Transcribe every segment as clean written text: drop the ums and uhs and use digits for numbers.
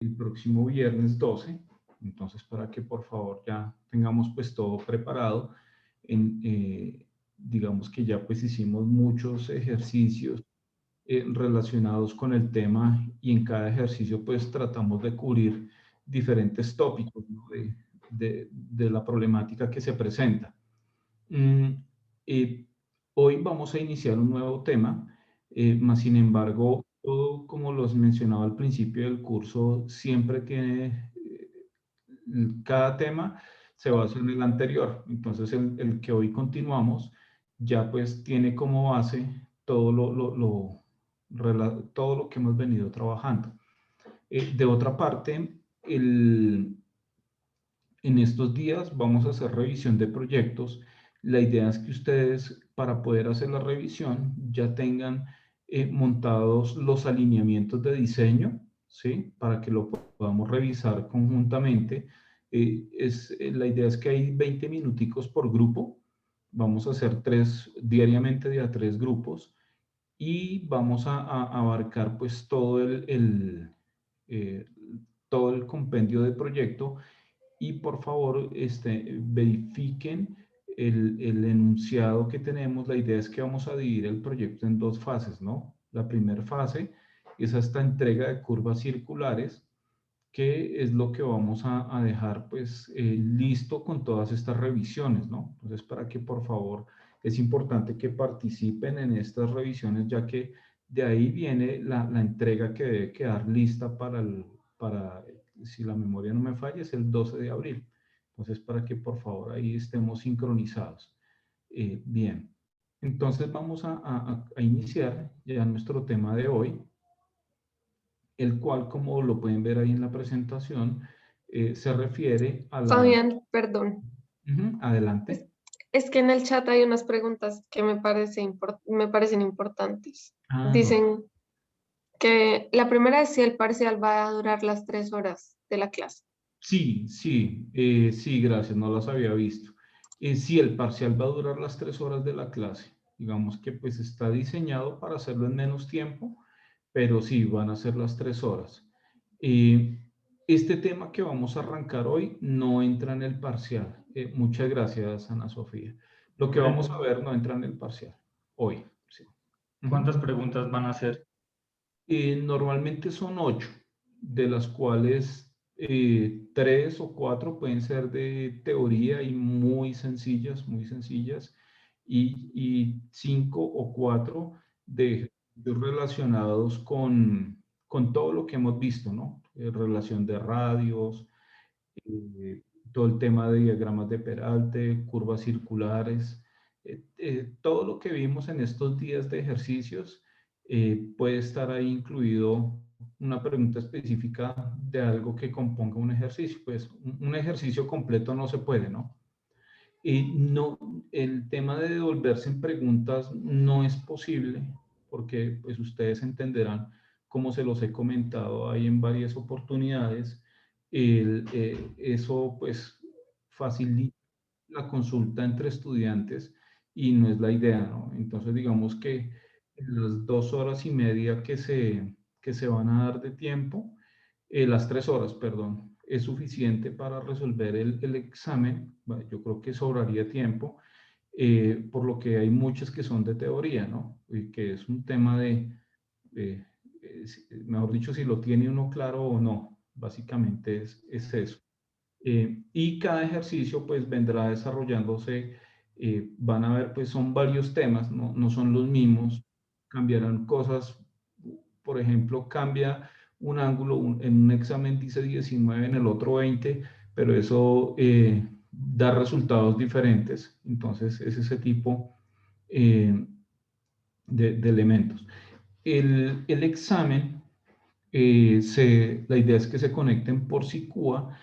el próximo viernes 12. Entonces, para que por favor ya tengamos pues todo preparado. Digamos que ya pues hicimos muchos ejercicios relacionados con el tema y en cada ejercicio pues tratamos de cubrir diferentes tópicos, ¿no? de la problemática que se presenta. Mm, eh, Hoy vamos a iniciar un nuevo tema, más sin embargo, todo como los mencionaba al principio del curso, siempre tiene, cada tema se basa en el anterior. Entonces, el que hoy continuamos ya pues tiene como base todo todo lo que hemos venido trabajando. De otra parte, en estos días vamos a hacer revisión de proyectos. La idea es que ustedes, para poder hacer la revisión, ya tengan montados los alineamientos de diseño, ¿sí? Para que lo podamos revisar conjuntamente. La idea es que hay 20 minuticos por grupo. Vamos a hacer diariamente de a tres grupos y vamos a abarcar pues eh, todo el compendio de proyecto y por favor verifiquen el enunciado que tenemos. La idea es que vamos a dividir el proyecto en dos fases, ¿no? La primera fase es esta entrega de curvas circulares, que es lo que vamos a dejar pues listo con todas estas revisiones, ¿no? Entonces, para que por favor, es importante que participen en estas revisiones, ya que de ahí viene la entrega que debe quedar lista para, si la memoria no me falla, es el 12 de abril. Entonces, para que por favor ahí estemos sincronizados. Bien, entonces vamos a iniciar ya nuestro tema de hoy, el cual, como lo pueden ver ahí en la presentación, se refiere a la... Fabián, perdón. Es, Adelante. es que en el chat hay unas preguntas que me parecen importantes. No. Dicen que la primera es si el parcial va a durar las 3 horas de la clase. Sí, sí, sí, gracias, no las había visto. Sí, el parcial va a durar las 3 horas de la clase. Digamos que pues está diseñado para hacerlo en menos tiempo, pero sí, van a ser las 3 horas. Eh, este tema que vamos a arrancar hoy no entra en el parcial. Muchas gracias, Ana Sofía. Lo que vamos a ver no entra en el parcial hoy. Sí. ¿Cuántas preguntas van a hacer? Normalmente son 8, de las cuales 3 o 4 pueden ser de teoría y muy sencillas, y 5 o 4 de ejercicios relacionados con todo lo que hemos visto, ¿no? Relación de radios, todo el tema de diagramas de Peralte, curvas circulares, todo lo que vimos en estos días de ejercicios. Puede estar ahí incluido una pregunta específica de algo que componga un ejercicio. Pues un ejercicio completo no se puede, ¿no? Y no, el tema de devolverse en preguntas no es posible, porque pues ustedes entenderán, como se los he comentado ahí en varias oportunidades, eso pues facilita la consulta entre estudiantes y no es la idea, ¿no? Entonces digamos que las 2 horas y media que se van a dar de tiempo, las 3 horas, perdón, es suficiente para resolver el examen. Bueno, yo creo que sobraría tiempo, por lo que hay muchas que son de teoría, ¿no? Y que es un tema de, mejor dicho, si lo tiene uno claro o no. Básicamente es eso. Y cada ejercicio pues vendrá desarrollándose, van a ver pues son varios temas, no son los mismos, cambiarán cosas. Por ejemplo, cambia un ángulo, en un examen dice 19, en el otro 20, pero eso da resultados diferentes. Entonces es ese tipo eh, de elementos. El examen, la idea es que se conecten por SICUA,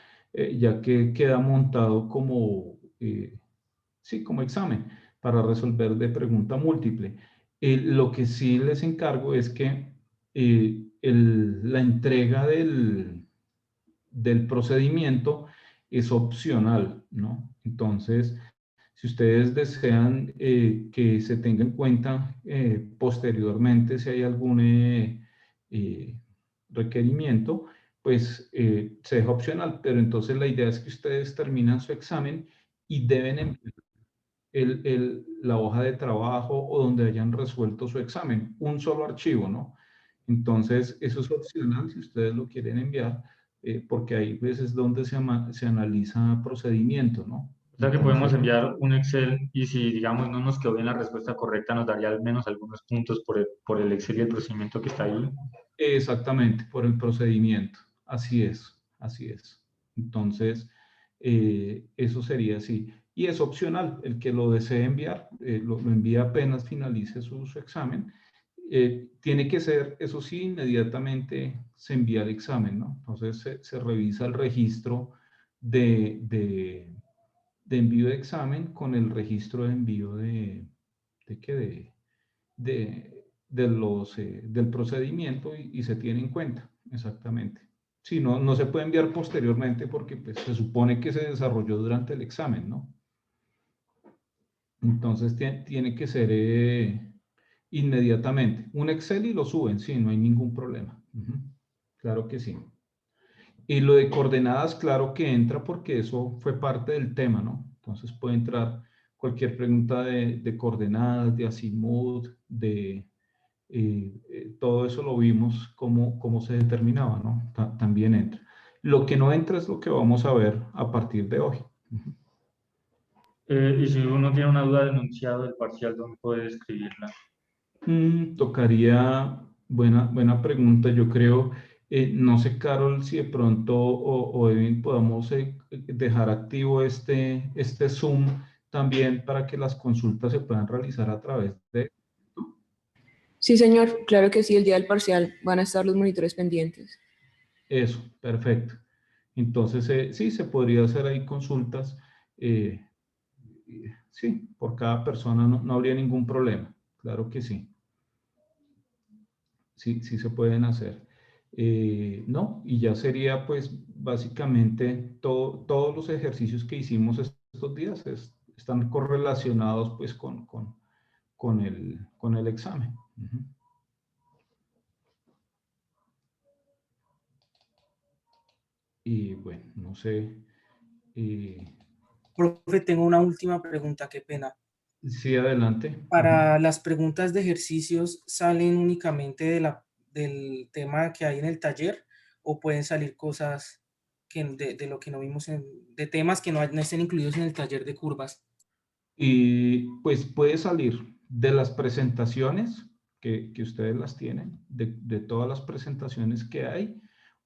ya que queda montado como, sí, como examen para resolver de pregunta múltiple. Lo que sí les encargo es que la entrega del procedimiento es opcional, ¿no? Entonces, si ustedes desean que se tenga en cuenta posteriormente si hay algún requerimiento, pues se deja opcional, pero entonces la idea es que ustedes terminan su examen y deben enviar la hoja de trabajo o donde hayan resuelto su examen, un solo archivo, ¿no? Entonces, eso es opcional si ustedes lo quieren enviar, porque ahí pues es donde se analiza procedimiento, ¿no? O sea que podemos Entonces, enviar un Excel y si, digamos, no nos quedó bien la respuesta correcta, nos daría al menos algunos puntos por el Excel y el procedimiento que está ahí. exactamente, por el procedimiento. Así es, así es. Entonces, eso sería así. Y es opcional, el que lo desee enviar, lo envía apenas finalice su examen. Tiene que ser, eso sí, inmediatamente se envía el examen, ¿no? Entonces se revisa el registro de envío de examen con el registro de envío ¿de qué? Del procedimiento y se tiene en cuenta, exactamente. Si no, no se puede enviar posteriormente porque pues, se supone que se desarrolló durante el examen, ¿no? Entonces tiene que ser inmediatamente. Un Excel y lo suben, sí, no hay ningún problema. Claro que sí. Y lo de coordenadas, claro que entra porque eso fue parte del tema, ¿no? Entonces puede entrar cualquier pregunta de coordenadas, de azimut, todo eso lo vimos, cómo se determinaba, ¿no? También entra. Lo que no entra es lo que vamos a ver a partir de hoy. Y si uno tiene una duda del enunciado del parcial, ¿dónde puede escribirla? Tocaría, buena pregunta, yo creo. No sé, Carol, si de pronto o Edwin podamos dejar activo este Zoom también para que las consultas se puedan realizar a través de... Sí, señor, claro que sí, el día del parcial van a estar los monitores pendientes. Eso, perfecto. Entonces, sí, se podría hacer ahí consultas. eh, sí, por cada persona no habría ningún problema. Claro que sí. Sí se pueden hacer. No, y ya sería pues básicamente todos los ejercicios que hicimos estos días están correlacionados pues con el examen. Y bueno, no sé. Profe, tengo una última pregunta, qué pena. Sí, adelante. Para las preguntas de ejercicios, ¿salen únicamente del tema que hay en el taller o pueden salir cosas de lo que no vimos, de temas que no estén incluidos en el taller de curvas? Y pues puede salir de las presentaciones que ustedes las tienen, de todas las presentaciones que hay,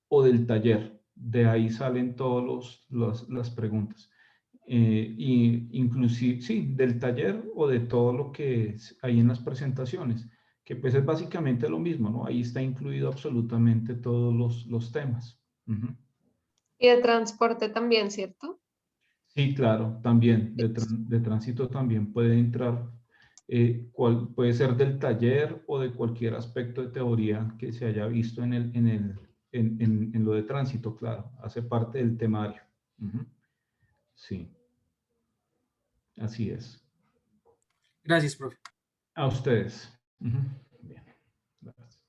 o del taller. De ahí salen todas las preguntas. Y inclusive, sí, del taller o de todo lo que hay en las presentaciones, que pues es básicamente lo mismo, ¿no? Ahí está incluido absolutamente todos los temas. Y de transporte también, ¿cierto? Sí, claro, también, de tránsito también puede entrar, puede ser del taller o de cualquier aspecto de teoría que se haya visto en lo de tránsito, claro, hace parte del temario. Sí, así es. Gracias, profe. A ustedes. Bien, gracias.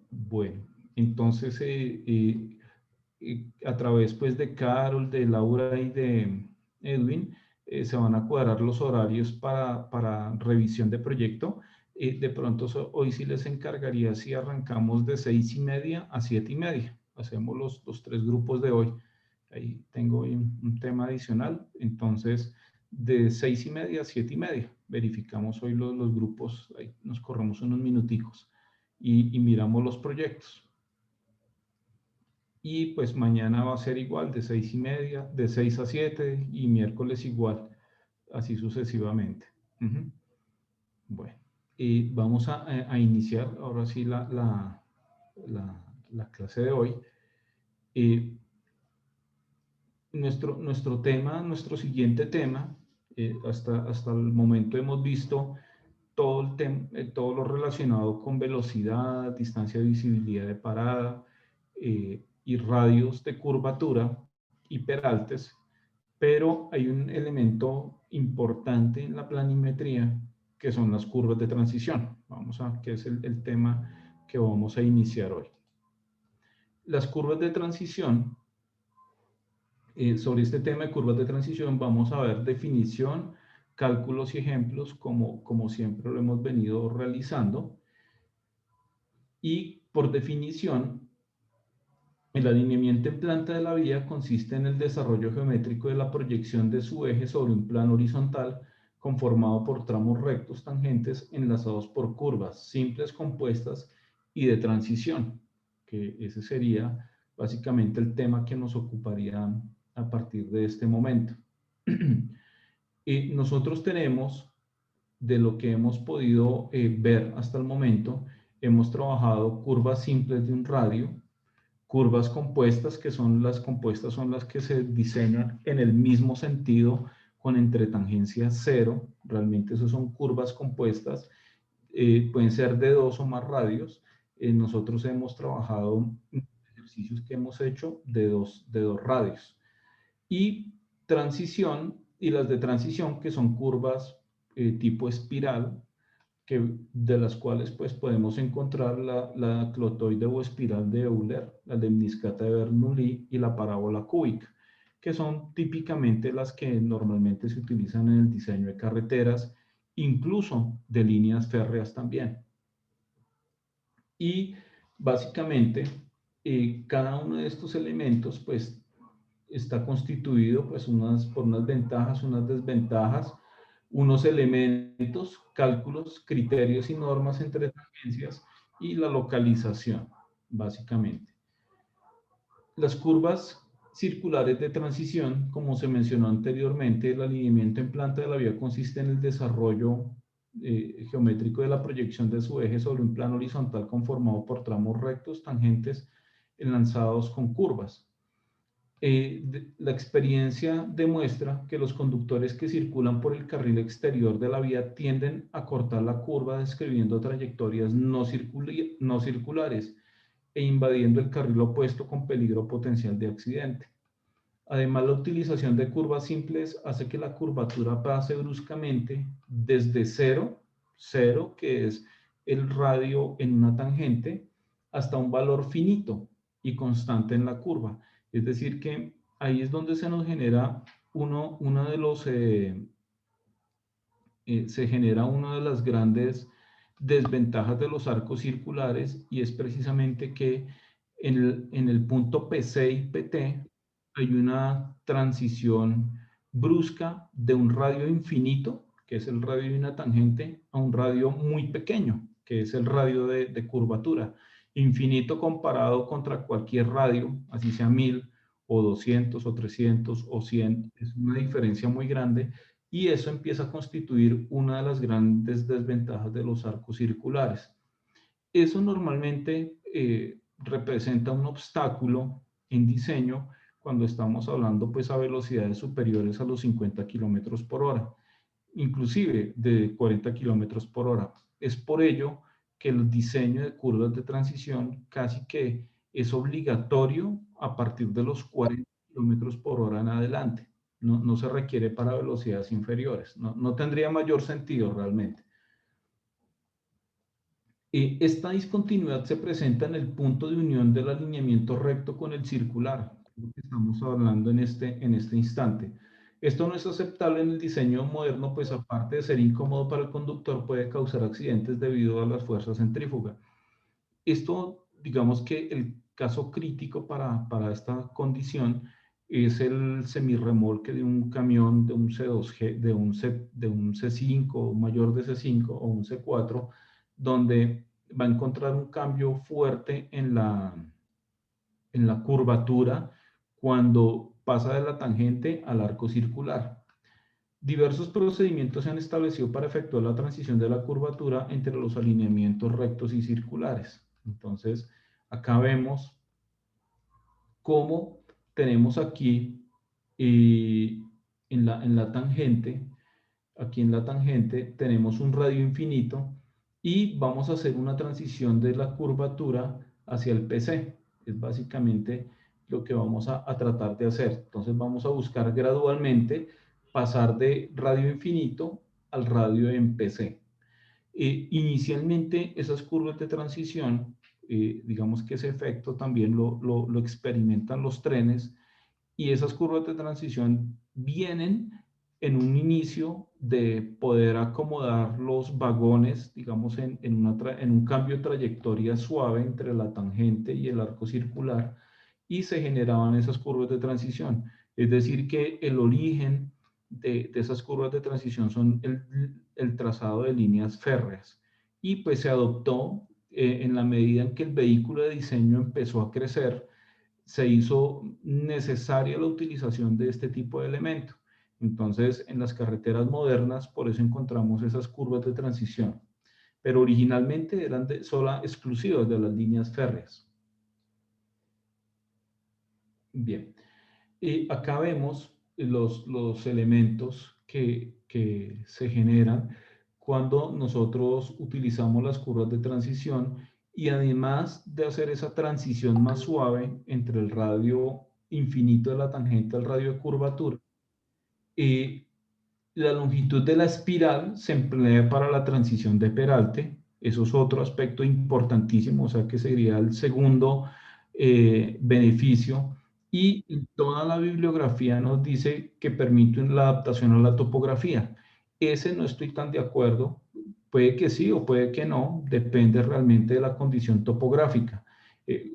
Bueno, entonces, a través pues de Carol, de Laura y de Edwin, se van a cuadrar los horarios para revisión de proyecto. De pronto hoy sí les encargaría si arrancamos de 6:30 a 7:30. Hacemos los tres grupos de hoy. Ahí tengo hoy un tema adicional. Entonces, de 6:30 a 7:30. Verificamos hoy los grupos. Ahí nos corremos unos minuticos y miramos los proyectos. Y pues mañana va a ser igual, de 6:30, de 6 a 7 y miércoles igual, así sucesivamente. Bueno, y vamos a iniciar ahora sí la clase de hoy. Nuestro tema, nuestro siguiente tema, hasta el momento hemos visto todo lo relacionado con velocidad, distancia de visibilidad de parada y radios de curvatura y peraltes, pero hay un elemento importante en la planimetría que son las curvas de transición. Que es el tema que vamos a iniciar hoy. Las curvas de transición, sobre este tema de curvas de transición vamos a ver definición, cálculos y ejemplos como siempre lo hemos venido realizando. Y por definición, el alineamiento en planta de la vía consiste en el desarrollo geométrico de la proyección de su eje sobre un plano horizontal conformado por tramos rectos tangentes enlazados por curvas simples, compuestas y de transición, que ese sería básicamente el tema que nos ocuparía a partir de este momento. Nosotros tenemos, de lo que hemos podido ver hasta el momento, hemos trabajado curvas simples de un radio, curvas compuestas, que son las compuestas, son las que se diseñan en el mismo sentido con entretangencia cero. Realmente eso son curvas compuestas, pueden ser de 2 o más radios. Nosotros hemos trabajado en ejercicios que hemos hecho de dos radios. Y transición, y las de transición, que son curvas tipo espiral, de las cuales pues podemos encontrar la clotoide o espiral de Euler, la lemniscata de Bernoulli y la parábola cúbica, que son típicamente las que normalmente se utilizan en el diseño de carreteras, incluso de líneas férreas también. Y básicamente cada uno de estos elementos pues está constituido pues por unas ventajas, unas desventajas, unos elementos, cálculos, criterios y normas entre tangencias y la localización, básicamente. Las curvas circulares de transición, como se mencionó anteriormente, el alineamiento en planta de la vía consiste en el desarrollo geométrico de la proyección de su eje sobre un plano horizontal conformado por tramos rectos, tangentes, enlazados con curvas. La experiencia demuestra que los conductores que circulan por el carril exterior de la vía tienden a cortar la curva describiendo trayectorias no circulares e invadiendo el carril opuesto con peligro potencial de accidente. Además, la utilización de curvas simples hace que la curvatura pase bruscamente desde cero, que es el radio en una tangente, hasta un valor finito y constante en la curva. Es decir, que ahí es donde se nos genera se genera una de las grandes desventajas de los arcos circulares, y es precisamente que en el punto PC y PT hay una transición brusca de un radio infinito, que es el radio de una tangente, a un radio muy pequeño, que es el radio de curvatura. Infinito comparado contra cualquier radio, así sea 1000 o 200 o 300 o 100, es una diferencia muy grande, y eso empieza a constituir una de las grandes desventajas de los arcos circulares. Eso normalmente representa un obstáculo en diseño cuando estamos hablando pues a velocidades superiores a los 50 kilómetros por hora, inclusive de 40 kilómetros por hora. Es por ello que el diseño de curvas de transición casi que es obligatorio a partir de los 40 kilómetros por hora en adelante. No se requiere para velocidades inferiores. No tendría mayor sentido realmente. Esta discontinuidad se presenta en el punto de unión del alineamiento recto con el circular, lo que estamos hablando en este instante. Esto no es aceptable en el diseño moderno, pues aparte de ser incómodo para el conductor, puede causar accidentes debido a las fuerzas centrífugas. Esto, digamos que el caso crítico para esta condición es el semirremolque de un camión, de un C2G, de un C5, mayor de C5 o un C4, donde va a encontrar un cambio fuerte en la curvatura cuando pasa de la tangente al arco circular. Diversos procedimientos se han establecido para efectuar la transición de la curvatura entre los alineamientos rectos y circulares. Entonces, acá vemos cómo tenemos aquí en la tangente, aquí en la tangente tenemos un radio infinito y vamos a hacer una transición de la curvatura hacia el PC. Es básicamente lo que vamos a tratar de hacer. Entonces vamos a buscar gradualmente pasar de radio infinito al radio en PC. Inicialmente esas curvas de transición digamos que ese efecto también lo experimentan los trenes, y esas curvas de transición vienen en un inicio de poder acomodar los vagones, digamos, en un cambio de trayectoria suave entre la tangente y el arco circular, y se generaban esas curvas de transición. Es decir, que el origen de esas curvas de transición son el trazado de líneas férreas. Y pues se adoptó en la medida en que el vehículo de diseño empezó a crecer, se hizo necesaria la utilización de este tipo de elemento. Entonces, en las carreteras modernas, por eso encontramos esas curvas de transición. Pero originalmente eran exclusivas de las líneas férreas. Bien. Y acá vemos los elementos que se generan cuando nosotros utilizamos las curvas de transición, y además de hacer esa transición más suave entre el radio infinito de la tangente al radio de curvatura, la longitud de la espiral se emplea para la transición de peralte. Eso es otro aspecto importantísimo, o sea que sería el segundo beneficio. Y toda la bibliografía nos dice que permite la adaptación a la topografía. Ese no estoy tan de acuerdo. Puede que sí o puede que no, depende realmente de la condición topográfica.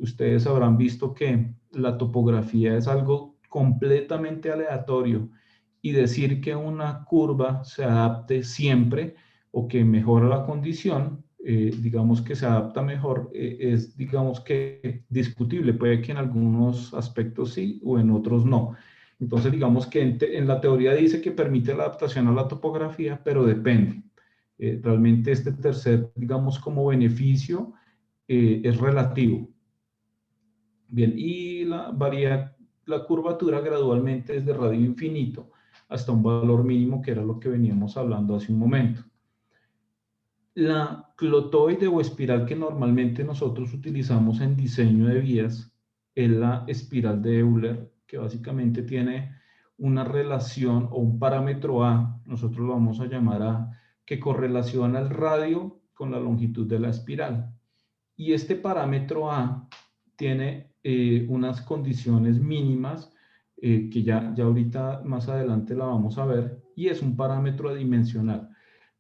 Ustedes habrán visto que la topografía es algo completamente aleatorio, y decir que una curva se adapte siempre o que mejora la condición, digamos que se adapta mejor, es digamos que discutible. Puede que en algunos aspectos sí o en otros no. Entonces digamos que en la teoría dice que permite la adaptación a la topografía, pero depende. Realmente este tercer, digamos, como beneficio es relativo. Bien, y la curvatura gradualmente desde radio infinito hasta un valor mínimo, que era lo que veníamos hablando hace un momento. La clotoide o espiral que normalmente nosotros utilizamos en diseño de vías es la espiral de Euler, que básicamente tiene una relación o un parámetro A, nosotros lo vamos a llamar A, que correlaciona el radio con la longitud de la espiral. Y este parámetro A tiene unas condiciones mínimas que ya ahorita más adelante la vamos a ver, y es un parámetro adimensional.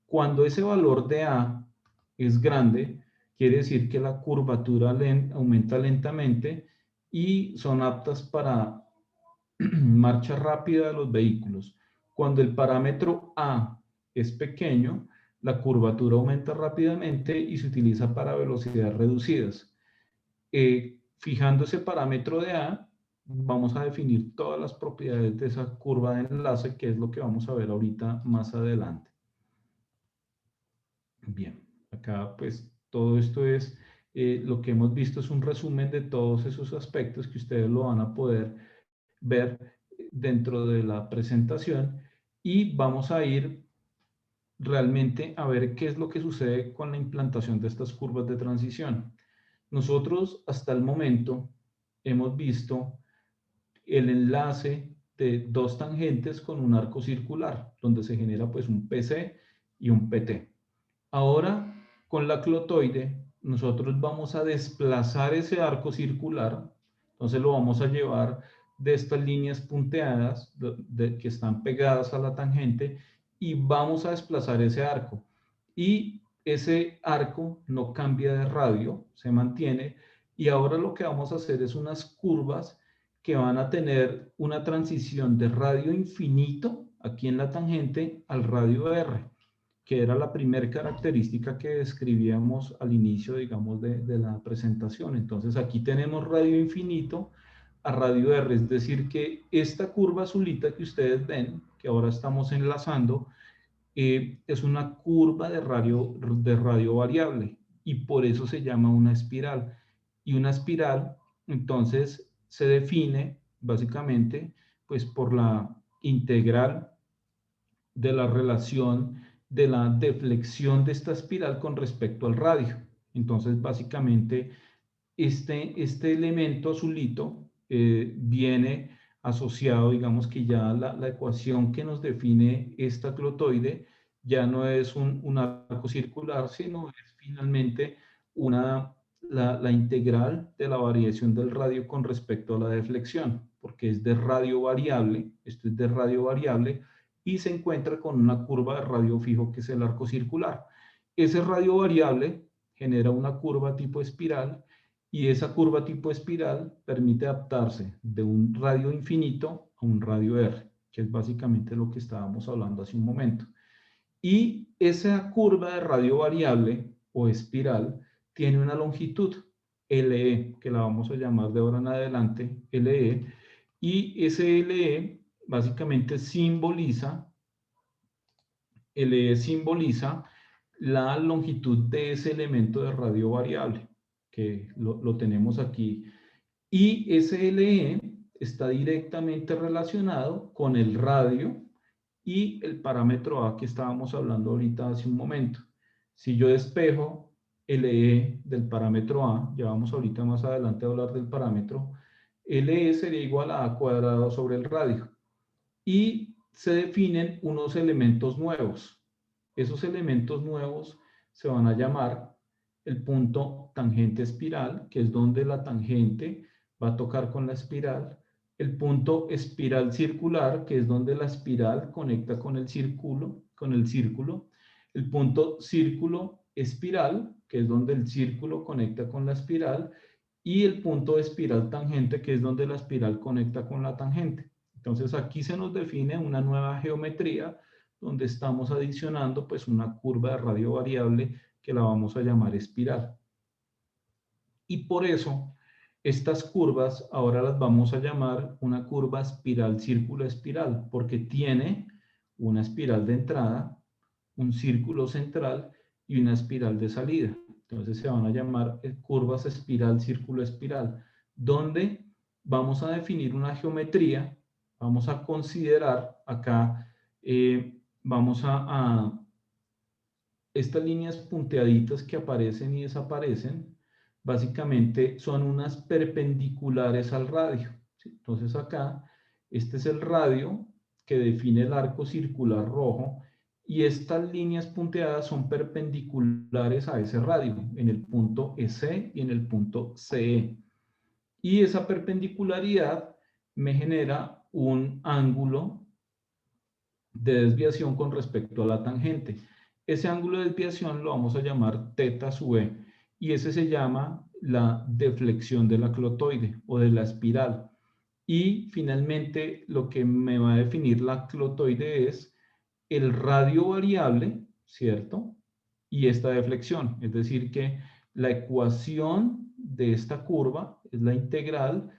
Cuando ese valor de A es grande, quiere decir que la curvatura aumenta lentamente y son aptas para marcha rápida de los vehículos. Cuando el parámetro A es pequeño, la curvatura aumenta rápidamente y se utiliza para velocidades reducidas. Fijando ese parámetro de A, vamos a definir todas las propiedades de esa curva de enlace, que es lo que vamos a ver ahorita más adelante. Bien, acá pues todo esto es, lo que hemos visto es un resumen de todos esos aspectos que ustedes lo van a poder ver dentro de la presentación, y vamos a ir realmente a ver qué es lo que sucede con la implantación de estas curvas de transición. Nosotros hasta el momento hemos visto el enlace de dos tangentes con un arco circular, donde se genera pues un PC y un PT. Ahora, con la clotoide, nosotros vamos a desplazar ese arco circular, entonces lo vamos a llevar de estas líneas punteadas que están pegadas a la tangente, y vamos a desplazar ese arco. Y ese arco no cambia de radio, se mantiene, y ahora lo que vamos a hacer es unas curvas que van a tener una transición de radio infinito aquí en la tangente al radio R, que era la primera característica que describíamos al inicio, digamos, de la presentación. Entonces aquí tenemos radio infinito a radio R, es decir, que esta curva azulita que ustedes ven, que ahora estamos enlazando, es una curva de radio variable, y por eso se llama una espiral. Y una espiral, entonces, se define básicamente pues por la integral de la relación de la deflexión de esta espiral con respecto al radio. Entonces, básicamente, este elemento azulito viene asociado, digamos que ya la ecuación que nos define esta clotoide ya no es un arco circular, sino es finalmente una la integral de la variación del radio con respecto a la deflexión, porque es de radio variable, esto es de radio variable, y se encuentra con una curva de radio fijo que es el arco circular. Ese radio variable genera una curva tipo espiral, y esa curva tipo espiral permite adaptarse de un radio infinito a un radio R, que es básicamente lo que estábamos hablando hace un momento. Y esa curva de radio variable o espiral tiene una longitud LE, que la vamos a llamar de ahora en adelante LE, y ese LE básicamente simboliza la longitud de ese elemento de radio variable, que lo tenemos aquí. Y ese LE está directamente relacionado con el radio y el parámetro A que estábamos hablando ahorita hace un momento. Si yo despejo LE del parámetro A, ya vamos ahorita más adelante a hablar del parámetro, LE sería igual a A cuadrado sobre el radio. Y se definen unos elementos nuevos. Esos elementos nuevos se van a llamar el punto tangente espiral, que es donde la tangente va a tocar con la espiral, el punto espiral circular, que es donde la espiral conecta con el círculo, el punto círculo espiral, que es donde el círculo conecta con la espiral, y el punto espiral tangente, que es donde la espiral conecta con la tangente. Entonces aquí se nos define una nueva geometría donde estamos adicionando pues una curva de radio variable que la vamos a llamar espiral. Y por eso estas curvas ahora las vamos a llamar una curva espiral círculo espiral, porque tiene una espiral de entrada, un círculo central y una espiral de salida. Entonces se van a llamar curvas espiral círculo espiral, donde vamos a definir una geometría, vamos a considerar acá, estas líneas punteaditas que aparecen y desaparecen, básicamente son unas perpendiculares al radio. ¿Sí? Entonces acá, este es el radio que define el arco circular rojo, y estas líneas punteadas son perpendiculares a ese radio, en el punto EC y en el punto CE. Y esa perpendicularidad me genera un ángulo de desviación con respecto a la tangente. Ese ángulo de desviación lo vamos a llamar θ sub e, y ese se llama la deflexión de la clotoide o de la espiral. Y finalmente lo que me va a definir la clotoide es el radio variable, ¿cierto? Y esta deflexión, es decir que la ecuación de esta curva es la integral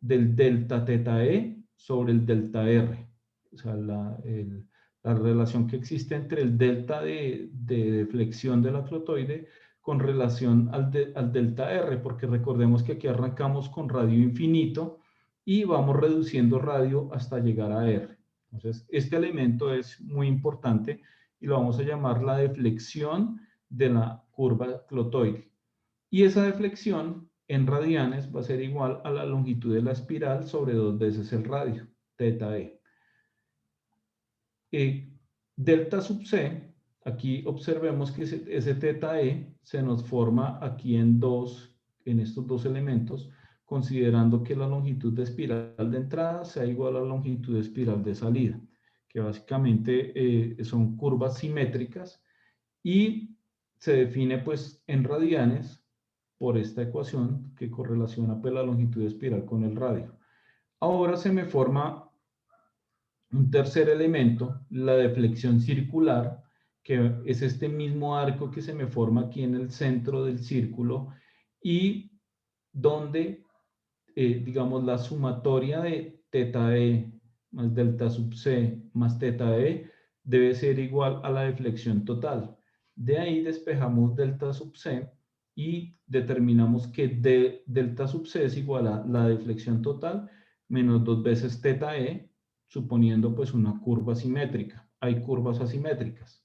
del delta θ e sobre el delta r. O sea, la relación que existe entre el delta de deflexión de la clotoide con relación al delta R, porque recordemos que aquí arrancamos con radio infinito y vamos reduciendo radio hasta llegar a R. Entonces, este elemento es muy importante y lo vamos a llamar la deflexión de la curva clotoide. Y esa deflexión en radianes va a ser igual a la longitud de la espiral sobre 2 veces el radio, θ e. Delta sub c, aquí observemos que ese θ e se nos forma aquí en estos dos elementos, considerando que la longitud de espiral de entrada sea igual a la longitud de espiral de salida, que básicamente son curvas simétricas, y se define pues en radianes por esta ecuación que correlaciona pues la longitud de espiral con el radio. Ahora se me forma un tercer elemento, la deflexión circular, que es este mismo arco que se me forma aquí en el centro del círculo, y donde, digamos, la sumatoria de θ e más delta sub c más θ e debe ser igual a la deflexión total. De ahí despejamos delta sub c y determinamos que delta sub c es igual a la deflexión total menos 2 veces θ e, suponiendo pues una curva simétrica. Hay curvas asimétricas.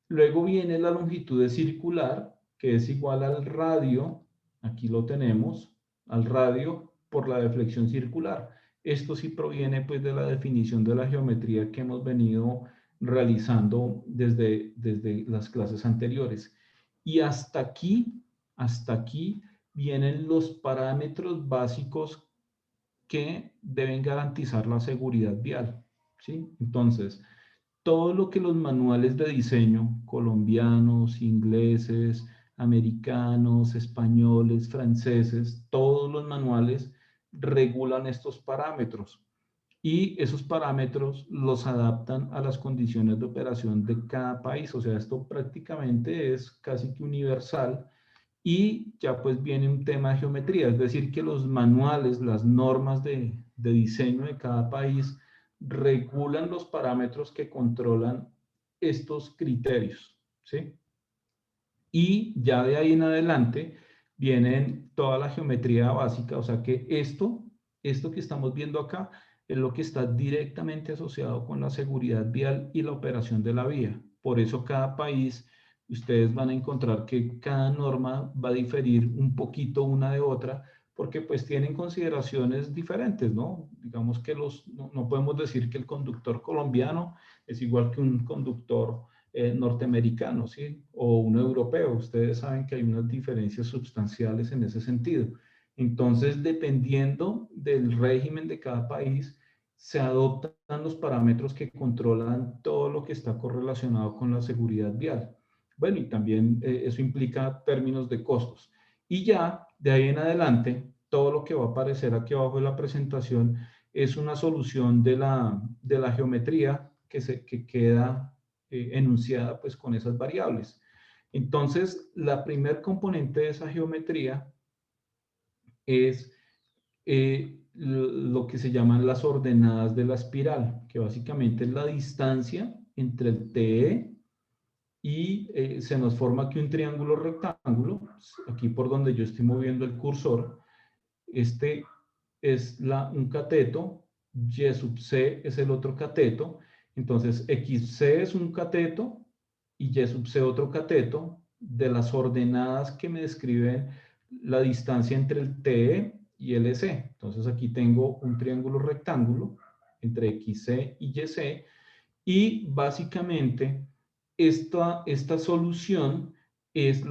Luego viene la longitud circular, que es igual al radio, aquí lo tenemos, al radio por la deflexión circular. Esto sí proviene pues de la definición de la geometría que hemos venido realizando desde las clases anteriores. Y hasta aquí hasta aquí vienen los parámetros básicos que deben garantizar la seguridad vial, ¿sí? Entonces, todo lo que los manuales de diseño colombianos, ingleses, americanos, españoles, franceses, todos los manuales regulan estos parámetros y esos parámetros los adaptan a las condiciones de operación de cada país. O sea, esto prácticamente es casi que universal. Y ya pues viene un tema de geometría, es decir, que los manuales, las normas de diseño de cada país regulan los parámetros que controlan estos criterios, ¿sí? Y ya de ahí en adelante vienen toda la geometría básica, o sea que esto que estamos viendo acá es lo que está directamente asociado con la seguridad vial y la operación de la vía. Por eso cada país, ustedes van a encontrar que cada norma va a diferir un poquito una de otra, porque pues tienen consideraciones diferentes, ¿no? Digamos que no podemos decir que el conductor colombiano es igual que un conductor norteamericano, ¿sí? O un europeo. Ustedes saben que hay unas diferencias sustanciales en ese sentido. Entonces, dependiendo del régimen de cada país, se adoptan los parámetros que controlan todo lo que está correlacionado con la seguridad vial. Bueno, y también eso implica términos de costos. Y ya, de ahí en adelante, todo lo que va a aparecer aquí abajo de la presentación es una solución de la geometría que queda enunciada pues con esas variables. Entonces, la primer componente de esa geometría es lo que se llaman las ordenadas de la espiral, que básicamente es la distancia entre el TE y se nos forma aquí un triángulo rectángulo, aquí por donde yo estoy moviendo el cursor. Este es un cateto, Y sub C es el otro cateto, entonces XC es un cateto y Y sub C otro cateto de las ordenadas que me describen la distancia entre el TE y el EC. Entonces aquí tengo un triángulo rectángulo entre XC y YC y básicamente esta solución es,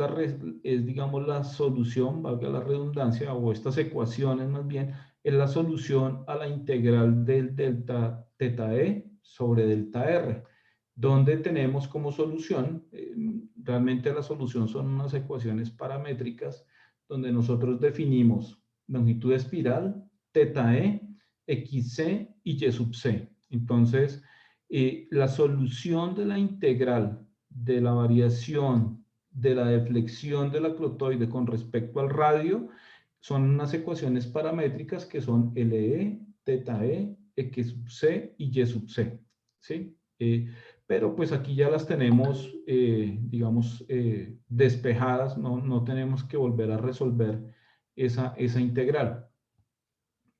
digamos, la solución, valga la redundancia, o estas ecuaciones más bien, es la solución a la integral del delta teta E sobre delta R, donde tenemos como solución, realmente la solución son unas ecuaciones paramétricas, donde nosotros definimos longitud de espiral, teta E, XC y Y sub C. Entonces, la solución de la integral de la variación de la deflexión de la clotoide con respecto al radio son unas ecuaciones paramétricas que son LE, teta E, X sub C y Y sub C, ¿sí? Pero pues aquí ya las tenemos, digamos, despejadas, no tenemos que volver a resolver esa integral,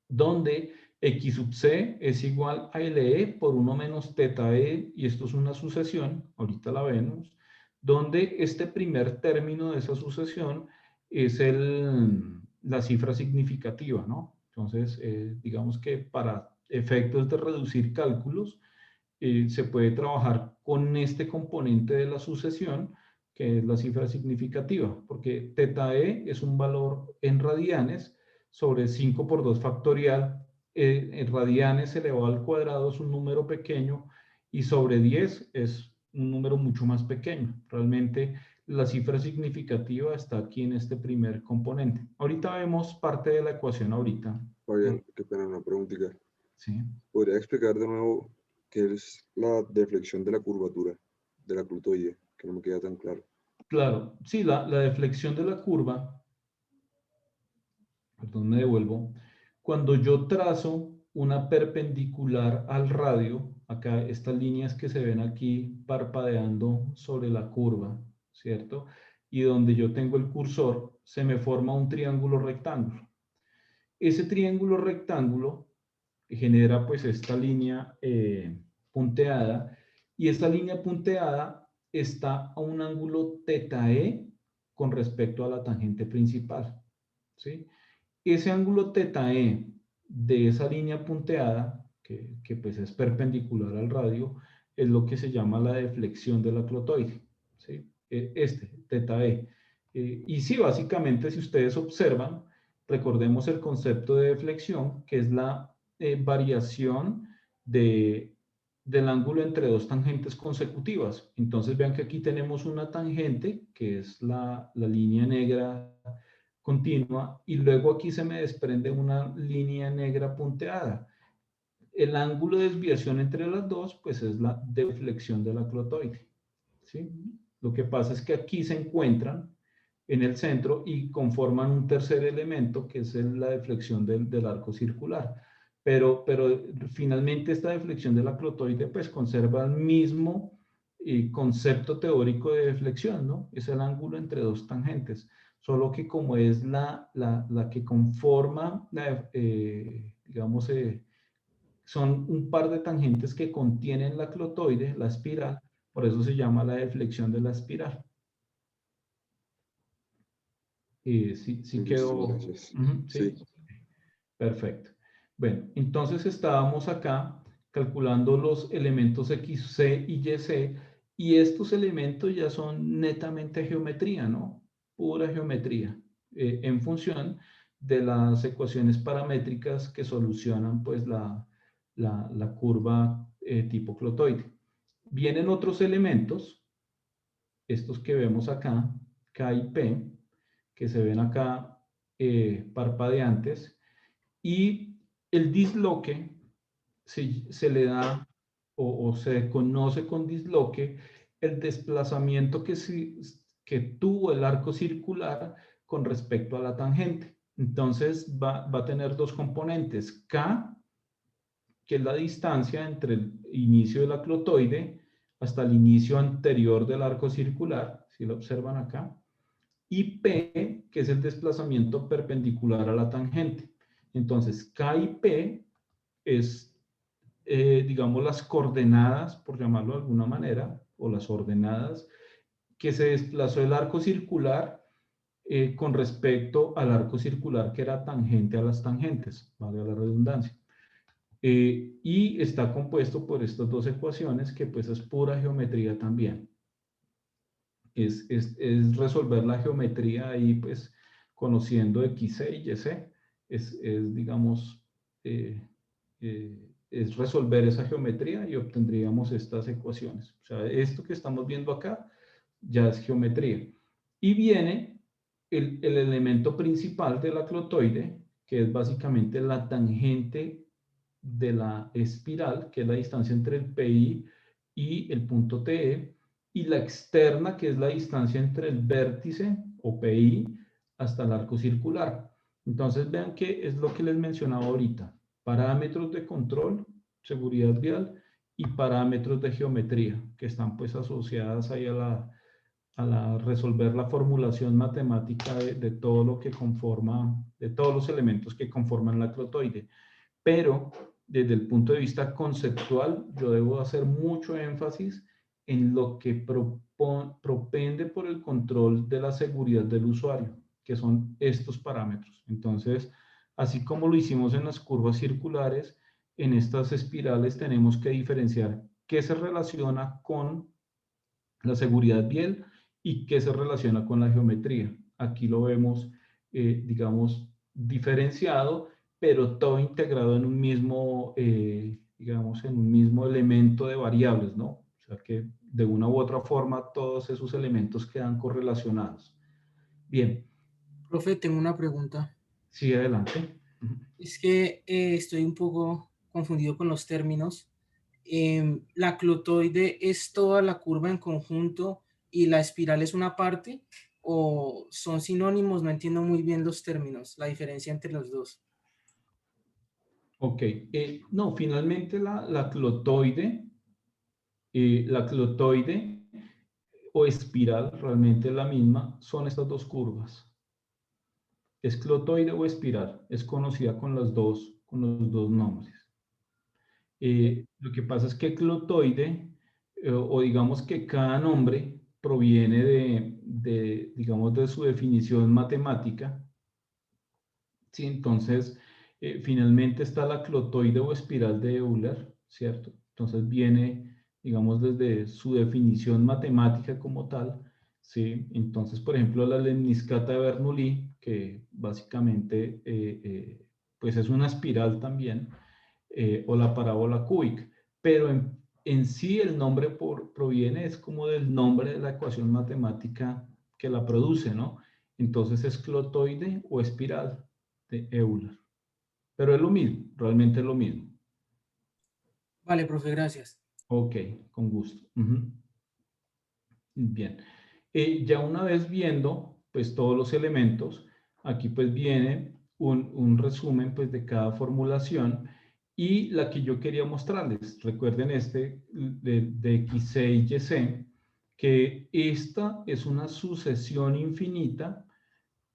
donde X sub C es igual a LE por 1 menos teta E, y esto es una sucesión, ahorita la vemos, donde este primer término de esa sucesión es la cifra significativa, ¿no? Entonces, digamos que para efectos de reducir cálculos, se puede trabajar con este componente de la sucesión, que es la cifra significativa, porque teta E es un valor en radianes sobre 5 por 2 factorial, en radianes elevado al cuadrado es un número pequeño y sobre 10 es un número mucho más pequeño. Realmente la cifra significativa está aquí en este primer componente. Ahorita vemos parte de la ecuación ahorita. Fabián, qué pena, una preguntita. Sí. ¿Podría explicar de nuevo qué es la deflexión de la curvatura de la clotoide? Que no me queda tan claro. Claro, sí, la deflexión de la curva, perdón, me devuelvo, cuando yo trazo una perpendicular al radio, acá estas líneas que se ven aquí parpadeando sobre la curva, ¿cierto? Y donde yo tengo el cursor, se me forma un triángulo rectángulo. Ese triángulo rectángulo genera pues esta línea punteada, y esta línea punteada está a un ángulo teta E con respecto a la tangente principal, ¿sí? Ese ángulo teta E de esa línea punteada, que pues es perpendicular al radio, es lo que se llama la deflexión de la clotoide, ¿sí? Teta E. Y sí, básicamente, si ustedes observan, recordemos el concepto de deflexión, que es la variación del ángulo entre dos tangentes consecutivas. Entonces, vean que aquí tenemos una tangente, que es la línea negra continua, y luego aquí se me desprende una línea negra punteada. El ángulo de desviación entre las dos, pues es la deflexión de la clotoide, ¿sí? Lo que pasa es que aquí se encuentran en el centro y conforman un tercer elemento, que es la deflexión del arco circular. Pero finalmente esta deflexión de la clotoide, pues conserva el mismo concepto teórico de deflexión, ¿no? Es el ángulo entre dos tangentes. Solo que como es la que conforma, digamos, son un par de tangentes que contienen la clotoide, la espiral, por eso se llama la deflexión de la espiral. Sí, sí Listo, quedó. gracias. Ujú, sí. Sí. Perfecto. Bueno, entonces estábamos acá calculando los elementos XC y YC, y estos elementos ya son netamente geometría, ¿no? Pura geometría, en función de las ecuaciones paramétricas que solucionan pues la curva tipo clotoide. Vienen otros elementos, estos que vemos acá, K y P, que se ven acá parpadeantes, y el disloque se le da o se conoce con disloque el desplazamiento que tuvo el arco circular con respecto a la tangente. Entonces va a tener dos componentes, K, que es la distancia entre el inicio de la clotoide hasta el inicio anterior del arco circular, si lo observan acá, y P, que es el desplazamiento perpendicular a la tangente. Entonces, K y P es, digamos, las coordenadas, por llamarlo de alguna manera, o las ordenadas, que se desplazó el arco circular con respecto al arco circular que era tangente a las tangentes, valga la redundancia. Y está compuesto por estas dos ecuaciones que pues es pura geometría también. Es resolver la geometría ahí pues conociendo XC y YC, digamos, es resolver esa geometría y obtendríamos estas ecuaciones. O sea, esto que estamos viendo acá ya es geometría. Y viene el elemento principal de la clotoide, que es básicamente la tangente de la espiral, que es la distancia entre el PI y el punto TE, y la externa, que es la distancia entre el vértice o PI hasta el arco circular. Entonces vean que es lo que les mencionaba ahorita, parámetros de control, seguridad vial y parámetros de geometría, que están pues asociadas ahí a la resolver la formulación matemática de todo lo que conforma, de todos los elementos que conforman la clotoide. Pero desde el punto de vista conceptual, yo debo hacer mucho énfasis en lo que propende por el control de la seguridad del usuario, que son estos parámetros. Entonces, así como lo hicimos en las curvas circulares, en estas espirales tenemos que diferenciar qué se relaciona con la seguridad vial y qué se relaciona con la geometría. Aquí lo vemos, digamos, diferenciado, pero todo integrado en un mismo, digamos, en un mismo elemento de variables, ¿no? O sea que de una u otra forma todos esos elementos quedan correlacionados. Bien. Profe, tengo una pregunta. Sí, adelante. Es que estoy un poco confundido con los términos. ¿La clotoide es toda la curva en conjunto y la espiral es una parte? ¿O son sinónimos? No entiendo muy bien los términos, la diferencia entre los dos. Ok. No, finalmente la clotoide o espiral, realmente es la misma, son estas dos curvas. Es clotoide o espiral, es conocida con los dos nombres. Lo que pasa es que clotoide, o digamos que cada nombre proviene digamos, de su definición matemática. ¿Sí? Entonces, finalmente está la clotoide o espiral de Euler, ¿cierto? Entonces viene, digamos, desde su definición matemática como tal, ¿sí? Entonces, por ejemplo, la lemniscata de Bernoulli, que básicamente pues es una espiral también, o la parábola cúbica, pero en sí el nombre proviene es como del nombre de la ecuación matemática que la produce, ¿no? Entonces es clotoide o espiral de Euler. Pero es lo mismo, realmente es lo mismo. Vale, profe, gracias. Ok, con gusto. Bien. Ya una vez viendo pues todos los elementos, aquí pues viene un resumen pues de cada formulación y la que yo quería mostrarles. Recuerden de XC y YC, que esta es una sucesión infinita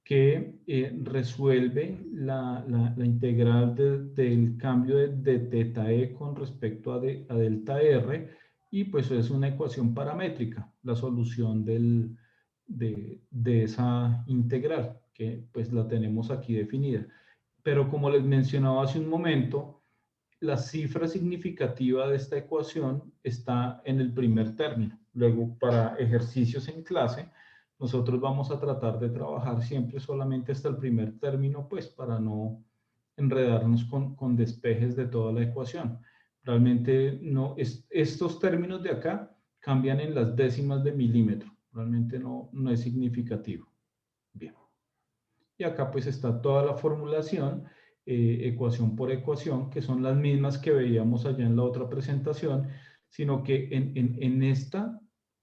que resuelve la integral del cambio de teta e con respecto a delta r, y pues es una ecuación paramétrica, la solución de esa integral, que pues la tenemos aquí definida. Pero como les mencionaba hace un momento, la cifra significativa de esta ecuación está en el primer término. Luego, para ejercicios en clase, nosotros vamos a tratar de trabajar siempre solamente hasta el primer término, pues para no enredarnos con despejes de toda la ecuación. Realmente estos términos de acá cambian en las décimas de milímetro. Realmente no es significativo. Bien. Y acá pues está toda la formulación, ecuación por ecuación, que son las mismas que veíamos allá en la otra presentación, sino que en esta,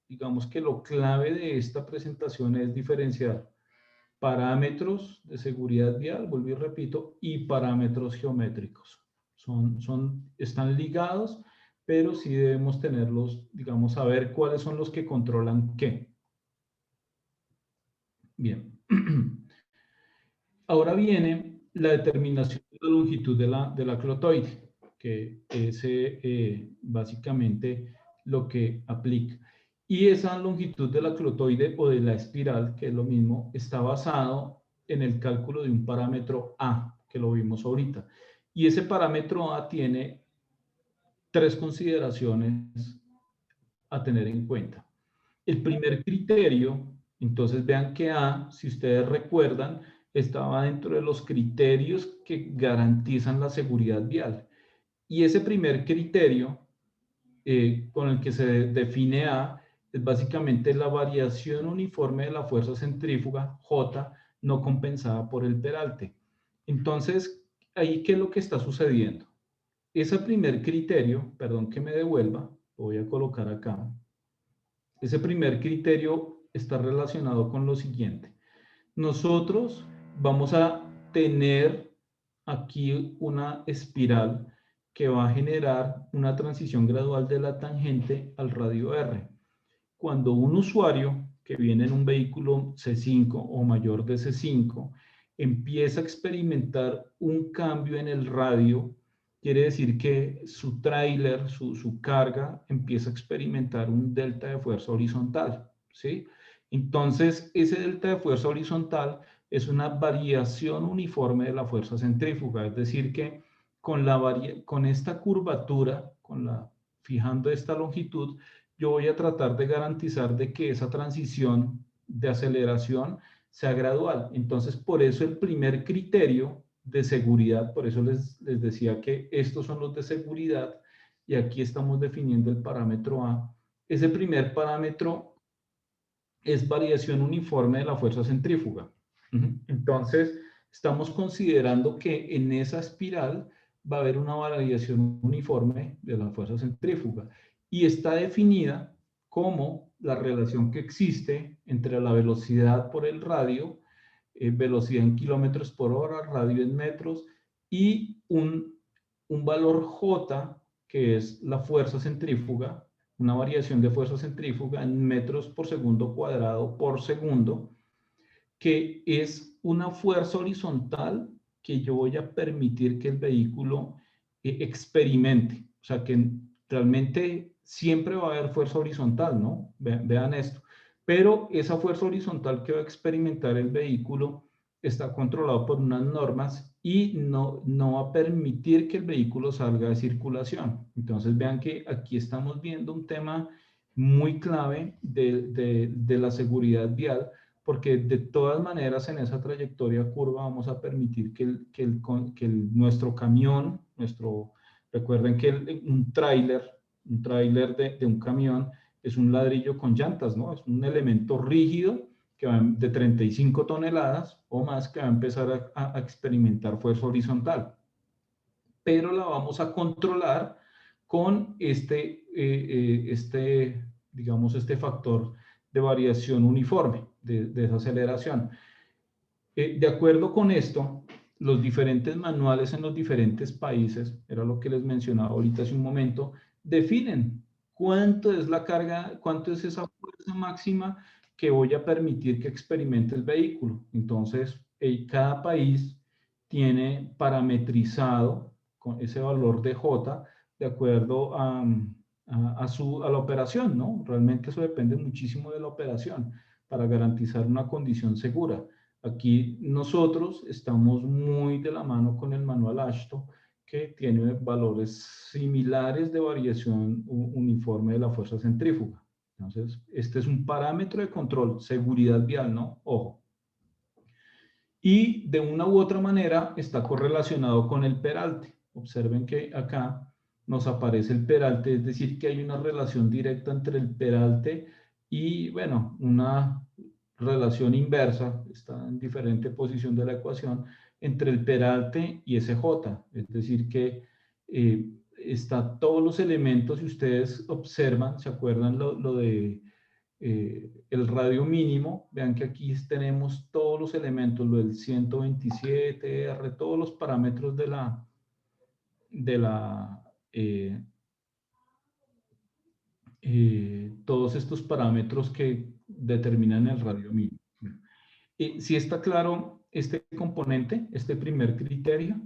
digamos que lo clave de esta presentación es diferenciar parámetros de seguridad vial, vuelvo y repito, y parámetros geométricos. Están ligados, pero sí debemos tenerlos, digamos, saber cuáles son los que controlan qué. Bien. Ahora viene la determinación de la longitud de la clotoide, que es básicamente lo que aplica. Y esa longitud de la clotoide o de la espiral, que es lo mismo, está basado en el cálculo de un parámetro A, que lo vimos ahorita. Y ese parámetro A tiene 3 consideraciones a tener en cuenta. El primer criterio, entonces vean que A, si ustedes recuerdan, estaba dentro de los criterios que garantizan la seguridad vial. Y ese primer criterio con el que se define A es básicamente la variación uniforme de la fuerza centrífuga, J, no compensada por el peralte. Entonces, ahí, ¿qué es lo que está sucediendo? Ese primer criterio, perdón que me devuelva, lo voy a colocar acá. Ese primer criterio está relacionado con lo siguiente. Nosotros vamos a tener aquí una espiral que va a generar una transición gradual de la tangente al radio R. Cuando un usuario que viene en un vehículo C5 o mayor de C5 empieza a experimentar un cambio en el radio, quiere decir que su tráiler, su carga, empieza a experimentar un delta de fuerza horizontal, ¿sí? Entonces, ese delta de fuerza horizontal es una variación uniforme de la fuerza centrífuga, es decir que con esta curvatura, fijando esta longitud, yo voy a tratar de garantizar de que esa transición de aceleración sea gradual. Entonces, por eso el primer criterio de seguridad, por eso les decía que estos son los de seguridad, y aquí estamos definiendo el parámetro A. Ese primer parámetro es variación uniforme de la fuerza centrífuga. Entonces, estamos considerando que en esa espiral va a haber una variación uniforme de la fuerza centrífuga y está definida como la relación que existe entre la velocidad por el radio, velocidad en kilómetros por hora, radio en metros, y un valor J, que es la fuerza centrífuga, una variación de fuerza centrífuga en metros por segundo cuadrado por segundo, que es una fuerza horizontal que yo voy a permitir que el vehículo experimente. O sea, que realmente siempre va a haber fuerza horizontal, ¿no? Vean esto. Pero esa fuerza horizontal que va a experimentar el vehículo está controlado por unas normas y no va a permitir que el vehículo salga de circulación. Entonces vean que aquí estamos viendo un tema muy clave de la seguridad vial, porque de todas maneras en esa trayectoria curva vamos a permitir que nuestro camión, recuerden que un tráiler de un camión es un ladrillo con llantas, ¿no? Es un elemento rígido que va de 35 toneladas o más, que va a empezar a experimentar fuerza horizontal. Pero la vamos a controlar con digamos, este factor de variación uniforme de esa aceleración. De acuerdo con esto, los diferentes manuales en los diferentes países, era lo que les mencionaba ahorita hace un momento, definen cuánto es la carga, cuánto es esa fuerza máxima que voy a permitir que experimente el vehículo. Entonces, cada país tiene parametrizado con ese valor de J de acuerdo a la operación, ¿no? Realmente eso depende muchísimo de la operación para garantizar una condición segura. Aquí nosotros estamos muy de la mano con el manual AASHTO, que tiene valores similares de variación uniforme de la fuerza centrífuga. Entonces, este es un parámetro de control, seguridad vial, ¿no? Ojo. Y de una u otra manera está correlacionado con el peralte. Observen que acá nos aparece el peralte, es decir, que hay una relación directa entre el peralte y, bueno, una relación inversa, está en diferente posición de la ecuación, entre el peralte y ese J. Es decir, que está todos los elementos, si ustedes observan, ¿se acuerdan lo de el radio mínimo? Vean que aquí tenemos todos los elementos, lo del 127R, todos los parámetros todos estos parámetros que determinan el radio mínimo. ¿Sí está claro este componente, este primer criterio?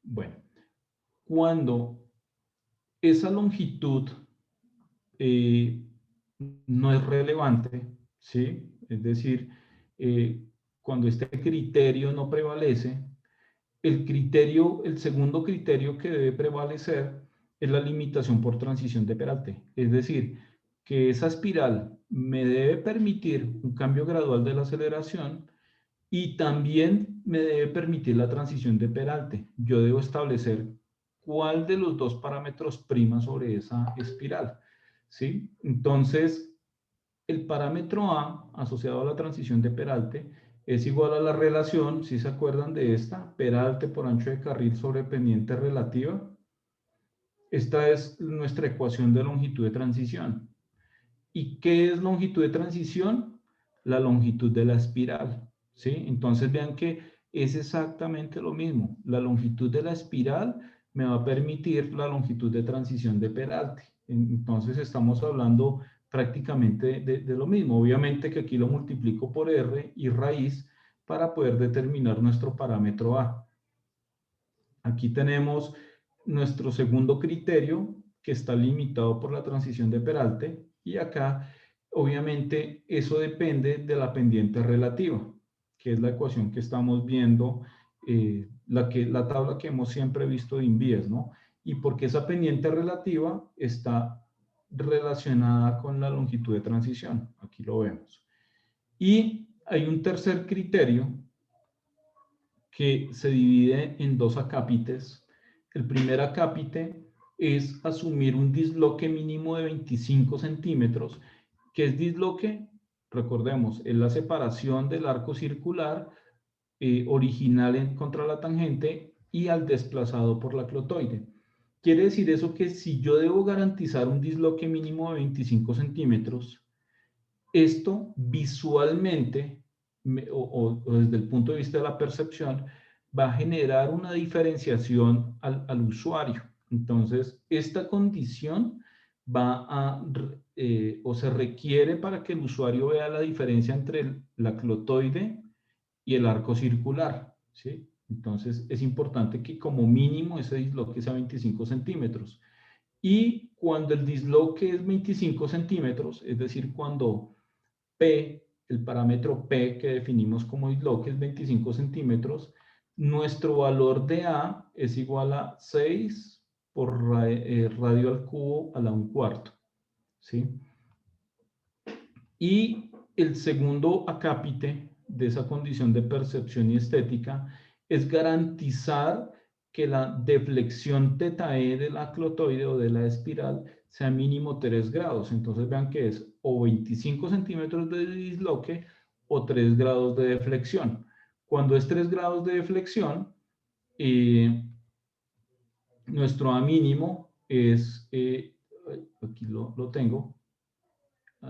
Bueno, cuando esa longitud no es relevante, ¿sí? Es decir, cuando este criterio no prevalece, el segundo criterio que debe prevalecer es la limitación por transición de peralte. Es decir, que esa espiral me debe permitir un cambio gradual de la aceleración y también me debe permitir la transición de peralte. Yo debo establecer cuál de los dos parámetros prima sobre esa espiral, ¿sí? Entonces, el parámetro A asociado a la transición de peralte es igual a la relación, si se acuerdan de esta, peralte por ancho de carril sobre pendiente relativa. Esta es nuestra ecuación de longitud de transición. ¿Y qué es longitud de transición? La longitud de la espiral, ¿sí? Entonces vean que es exactamente lo mismo. La longitud de la espiral me va a permitir la longitud de transición de peralte. Entonces estamos hablando prácticamente de lo mismo. Obviamente que aquí lo multiplico por R y raíz para poder determinar nuestro parámetro A. Aquí tenemos nuestro segundo criterio, que está limitado por la transición de peralte, y acá obviamente eso depende de la pendiente relativa, que es la ecuación que estamos viendo, la tabla que hemos siempre visto de INVIES, ¿no? Y porque esa pendiente relativa está relacionada con la longitud de transición, aquí lo vemos. Y hay un tercer criterio que se divide en dos acápites. El primer acápite es asumir un disloque mínimo de 25 centímetros. ¿Qué es disloque? Recordemos, es la separación del arco circular original contra la tangente y al desplazado por la clotoide. Quiere decir eso que si yo debo garantizar un disloque mínimo de 25 centímetros, esto visualmente o desde el punto de vista de la percepción va a generar una diferenciación al usuario. Entonces, esta condición va a, o se requiere para que el usuario vea la diferencia entre la clotoide y el arco circular, ¿sí? Entonces, es importante que como mínimo ese disloque sea 25 centímetros. Y cuando el disloque es 25 centímetros, es decir, cuando P, el parámetro P que definimos como disloque es 25 centímetros, nuestro valor de A es igual a 6 por radio al cubo a la 1/4, ¿sí? Y el segundo acápite de esa condición de percepción y estética es garantizar que la deflexión θe de la clotoide o de la espiral sea mínimo 3 grados. Entonces vean que es o 25 centímetros de disloque o 3 grados de deflexión. Cuando es 3 grados de deflexión, nuestro A mínimo es, aquí lo tengo,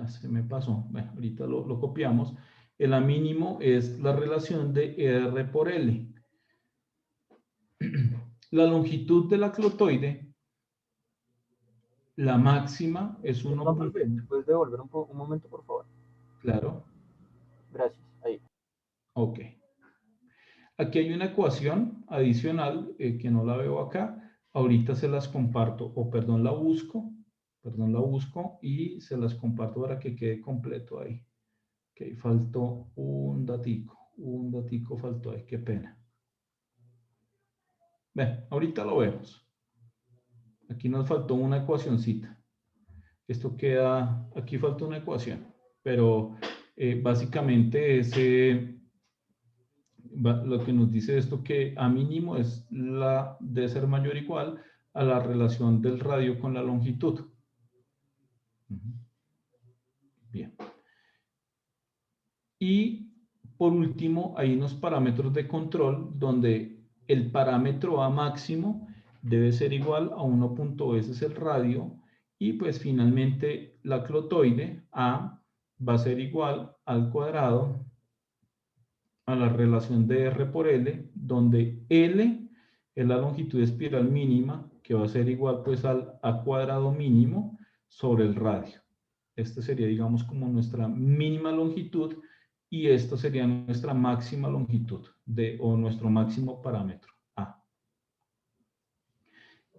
se me pasó, bueno, ahorita lo copiamos. El A mínimo es la relación de R por L. La longitud de la clotoide, la máxima es 1. ¿Puedes devolver un momento, por favor? Claro. Gracias. Ahí. Ok. Aquí hay una ecuación adicional que no la veo acá. Ahorita se las comparto, o perdón, la busco y se las comparto para que quede completo ahí. Ok, faltó un datico faltó ahí, qué pena. Ven, ahorita lo vemos. Aquí nos faltó una ecuacioncita. Esto queda, aquí falta una ecuación, pero básicamente lo que nos dice esto que A mínimo es debe ser mayor o igual a la relación del radio con la longitud. Bien. Y por último, hay unos parámetros de control donde el parámetro A máximo debe ser igual a 1.s es el radio y pues finalmente la clotoide A va a ser igual al cuadrado a la relación de R por L, donde L es la longitud espiral mínima, que va a ser igual pues al A cuadrado mínimo sobre el radio. Este sería, digamos, como nuestra mínima longitud y esta sería nuestra máxima longitud o nuestro máximo parámetro A.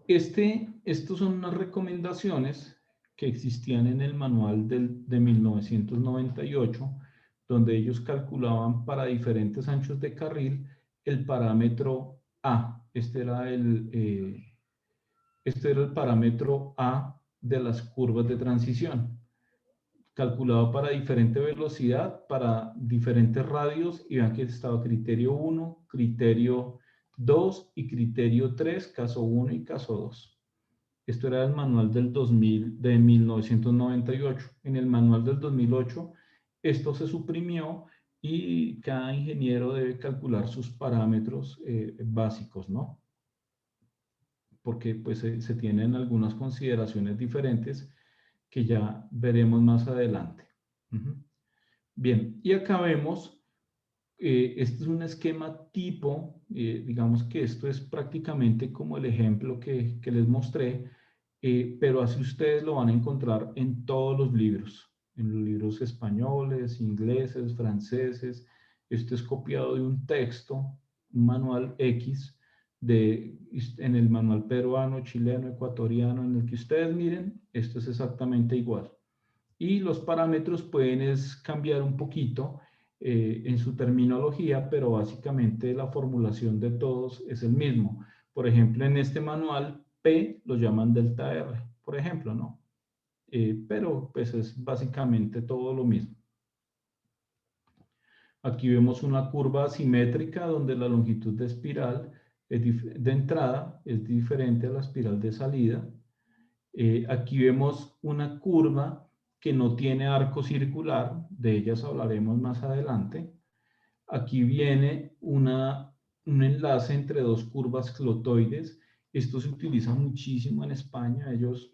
Estos son unas recomendaciones que existían en el manual de 1998, donde ellos calculaban para diferentes anchos de carril el parámetro A. Este era el parámetro A de las curvas de transición, calculado para diferente velocidad, para diferentes radios, y vean que estaba criterio 1, criterio 2 y criterio 3, caso 1 y caso 2. Esto era el manual de 1998. En el manual del 2008, esto se suprimió y cada ingeniero debe calcular sus parámetros básicos, ¿no? Porque pues se tienen algunas consideraciones diferentes que ya veremos más adelante. Bien, y acá vemos, este es un esquema tipo, digamos que esto es prácticamente como el ejemplo que les mostré, pero así ustedes lo van a encontrar en todos los libros, en los libros españoles, ingleses, franceses. Esto es copiado de un texto, un manual X, en el manual peruano, chileno, ecuatoriano, en el que ustedes miren, esto es exactamente igual. Y los parámetros pueden cambiar un poquito en su terminología, pero básicamente la formulación de todos es el mismo. Por ejemplo, en este manual, P lo llaman delta R, por ejemplo, ¿no? Pero pues es básicamente todo lo mismo. Aquí vemos una curva asimétrica donde la longitud de espiral de entrada es diferente a la espiral de salida. Aquí vemos una curva que no tiene arco circular, de ellas hablaremos más adelante. Aquí viene un enlace entre dos curvas clotoides. Esto se utiliza muchísimo en España. Ellos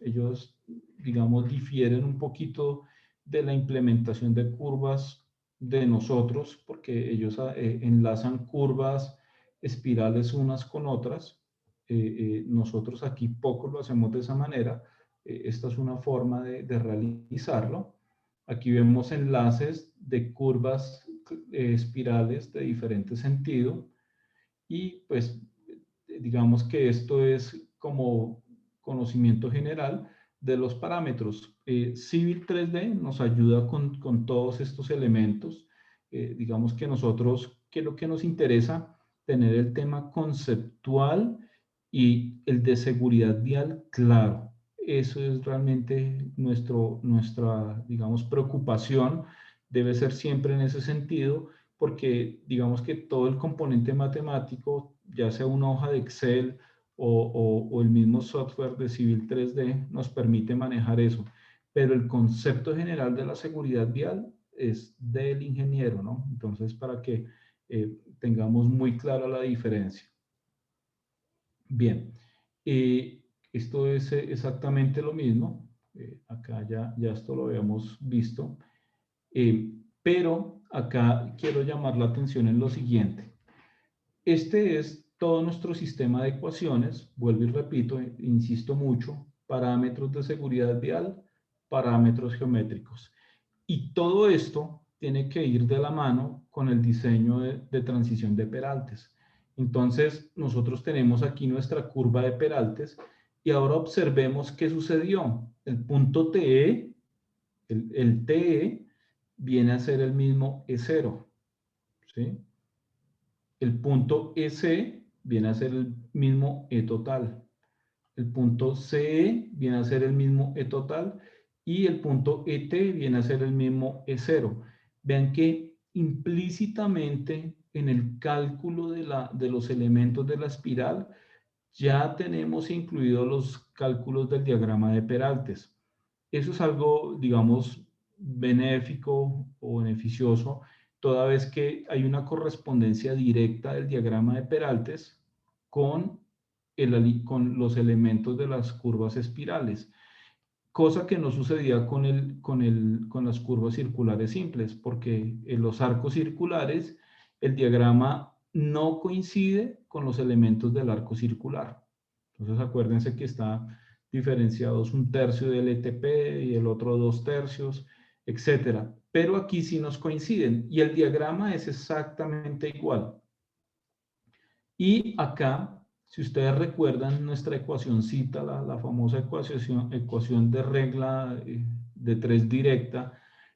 digamos, difieren un poquito de la implementación de curvas de nosotros, porque ellos enlazan curvas espirales unas con otras. Nosotros aquí poco lo hacemos de esa manera. Esta es una forma de realizarlo. Aquí vemos enlaces de curvas espirales de diferente sentido y pues digamos que esto es como conocimiento general de los parámetros. Civil 3D nos ayuda con todos estos elementos. Digamos que nosotros, ¿qué es lo que nos interesa? Tener el tema conceptual Y el de seguridad vial, claro, eso es realmente nuestra, digamos, preocupación, debe ser siempre en ese sentido, porque digamos que todo el componente matemático, ya sea una hoja de Excel o el mismo software de Civil 3D, nos permite manejar eso. Pero el concepto general de la seguridad vial es del ingeniero, ¿no? Entonces, para que tengamos muy clara la diferencia. Bien, esto es exactamente lo mismo. Acá ya esto lo habíamos visto. Pero acá quiero llamar la atención en lo siguiente. Este es todo nuestro sistema de ecuaciones. Vuelvo y repito, insisto mucho, parámetros de seguridad vial, parámetros geométricos. Y todo esto tiene que ir de la mano con el diseño de transición de peraltes. Entonces, nosotros tenemos aquí nuestra curva de peraltes y ahora observemos qué sucedió. El punto TE, el TE, viene a ser el mismo E0, ¿sí? El punto EC viene a ser el mismo E total. El punto CE viene a ser el mismo E total y el punto ET viene a ser el mismo E0. Vean que implícitamente en el cálculo de los elementos de la espiral ya tenemos incluidos los cálculos del diagrama de peraltes. Eso es algo, digamos, benéfico o beneficioso, toda vez que hay una correspondencia directa del diagrama de peraltes con los elementos de las curvas espirales, cosa que no sucedía con las curvas circulares simples, porque en los arcos circulares el diagrama no coincide con los elementos del arco circular. Entonces acuérdense que está diferenciados 1/3 del ETP y el otro 2/3, etcétera. Pero aquí sí nos coinciden y el diagrama es exactamente igual. Y acá, si ustedes recuerdan nuestra ecuacióncita, la famosa ecuación de regla de 3 directa,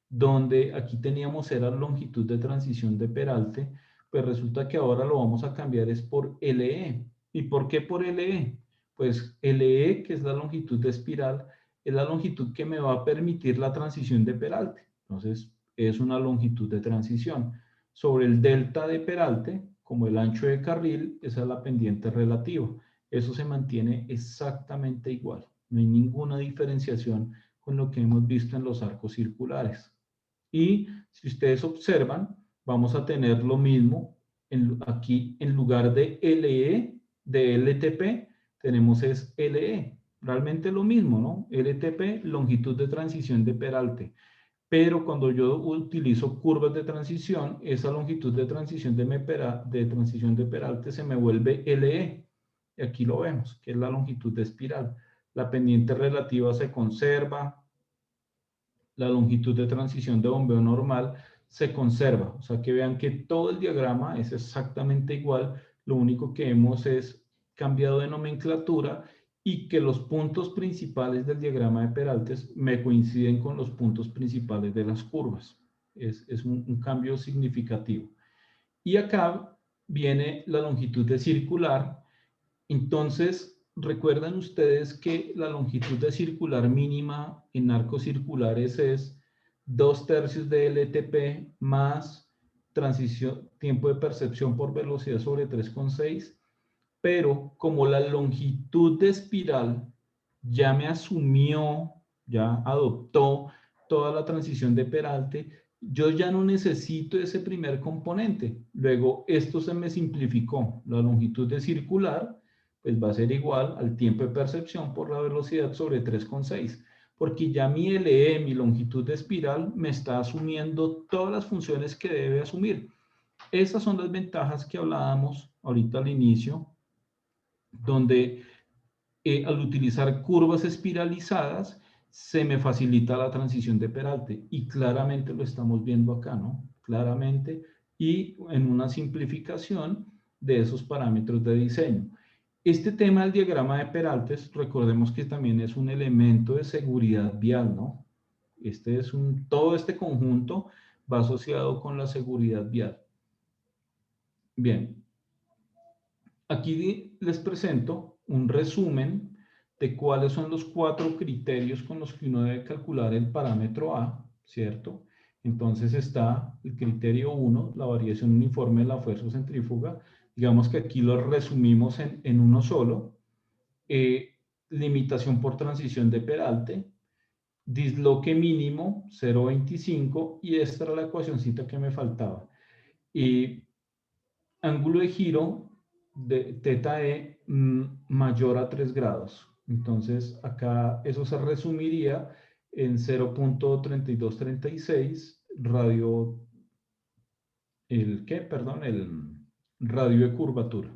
donde aquí teníamos era longitud de transición de peralte, pues resulta que ahora lo vamos a cambiar es por LE. ¿Y por qué por LE? Pues LE, que es la longitud de espiral, es la longitud que me va a permitir la transición de peralte. Entonces, es una longitud de transición. Sobre el delta de peralte, como el ancho de carril, esa es la pendiente relativa. Eso se mantiene exactamente igual. No hay ninguna diferenciación con lo que hemos visto en los arcos circulares. Y si ustedes observan, vamos a tener lo mismo aquí en lugar de LE, de LTP, tenemos es LE. Realmente lo mismo, ¿no? LTP, longitud de transición de peralte. Pero cuando yo utilizo curvas de transición, esa longitud de transición de peralte se me vuelve LE. Y aquí lo vemos, que es la longitud de espiral. La pendiente relativa se conserva, la longitud de transición de bombeo normal se conserva. O sea que vean que todo el diagrama es exactamente igual, lo único que hemos es cambiado de nomenclatura y que los puntos principales del diagrama de peraltes me coinciden con los puntos principales de las curvas. Es un cambio significativo. Y acá viene la longitud de circular. Entonces, recuerdan ustedes que la longitud de circular mínima en arcos circulares es 2/3 de LTP más tiempo de percepción por velocidad sobre 3,6, pero como la longitud de espiral ya me asumió, ya adoptó toda la transición de peralte, yo ya no necesito ese primer componente. Luego, esto se me simplificó. La longitud de circular pues va a ser igual al tiempo de percepción por la velocidad sobre 3,6, porque ya mi LE, mi longitud de espiral, me está asumiendo todas las funciones que debe asumir. Esas son las ventajas que hablábamos ahorita al inicio, donde al utilizar curvas espiralizadas se me facilita la transición de peralte y claramente lo estamos viendo acá, ¿no? Claramente y en una simplificación de esos parámetros de diseño. Este tema del diagrama de peraltes, recordemos que también es un elemento de seguridad vial, ¿no? Todo este conjunto va asociado con la seguridad vial. Bien. Aquí les presento un resumen de cuáles son los 4 criterios con los que uno debe calcular el parámetro A, ¿cierto? Entonces está el criterio 1, la variación uniforme de la fuerza centrífuga. Digamos que aquí lo resumimos en uno solo. Limitación por transición de Peralte, disloque mínimo 0.25 y esta era la ecuacioncita que me faltaba. Y ángulo de giro de teta E mayor a 3 grados. Entonces acá eso se resumiría en 0.3236 radio, el radio de curvatura.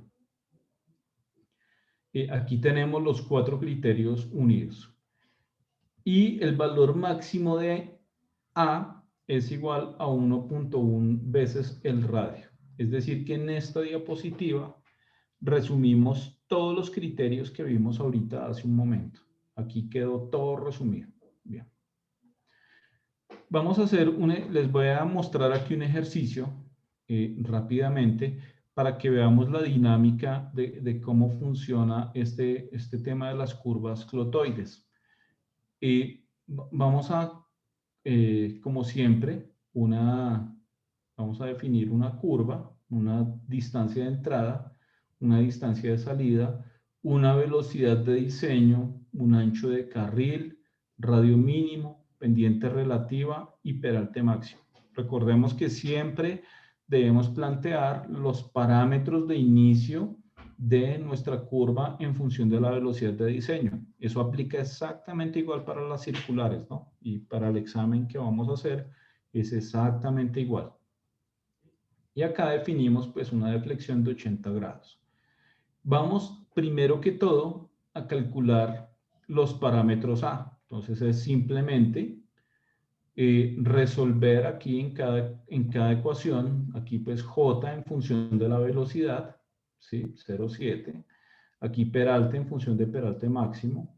Aquí tenemos los 4 criterios unidos. Y el valor máximo de A es igual a 1.1 veces el radio. Es decir, que en esta diapositiva resumimos todos los criterios que vimos ahorita hace un momento. Aquí quedó todo resumido. Bien. Vamos a hacer les voy a mostrar aquí un ejercicio rápidamente para que veamos la dinámica de cómo funciona este tema de las curvas clotoides. Vamos a, como siempre, vamos a definir una curva, una distancia de entrada, una distancia de salida, una velocidad de diseño, un ancho de carril, radio mínimo, pendiente relativa y peralte máximo. Recordemos que siempre debemos plantear los parámetros de inicio de nuestra curva en función de la velocidad de diseño. Eso aplica exactamente igual para las circulares, ¿no? Y para el examen que vamos a hacer es exactamente igual. Y acá definimos pues una deflexión de 80 grados. Vamos primero que todo a calcular los parámetros A. Entonces es simplemente resolver aquí en cada ecuación, aquí pues J en función de la velocidad, ¿sí? 0,7. Aquí peralte en función de peralte máximo.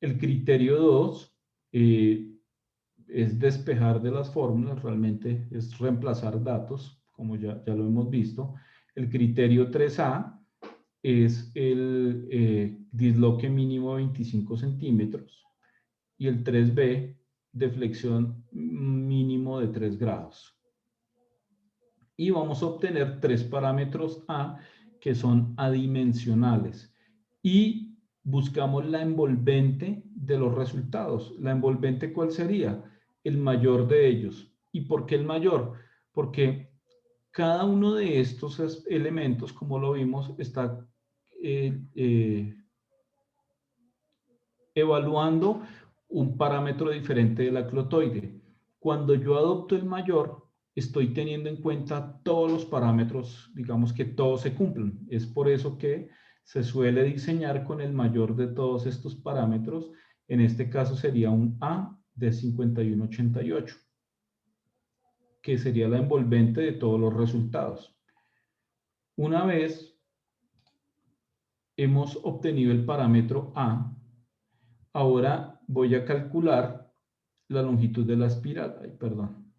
El criterio 2 es despejar de las fórmulas, realmente es reemplazar datos, como ya lo hemos visto. El criterio 3A es el disloque mínimo de 25 centímetros y el 3B, deflexión mínimo de 3 grados. Y vamos a obtener 3 parámetros A que son adimensionales. Y buscamos la envolvente de los resultados. ¿La envolvente cuál sería? El mayor de ellos. ¿Y por qué el mayor? Porque cada uno de estos elementos, como lo vimos, está evaluando un parámetro diferente de la clotoide. Cuando yo adopto el mayor, estoy teniendo en cuenta todos los parámetros, digamos que todos se cumplen. Es por eso que se suele diseñar con el mayor de todos estos parámetros. En este caso sería un A de 51,88, que sería la envolvente de todos los resultados. Una vez hemos obtenido el parámetro A, ahora voy a calcular la longitud de la espiral. Ay, perdón.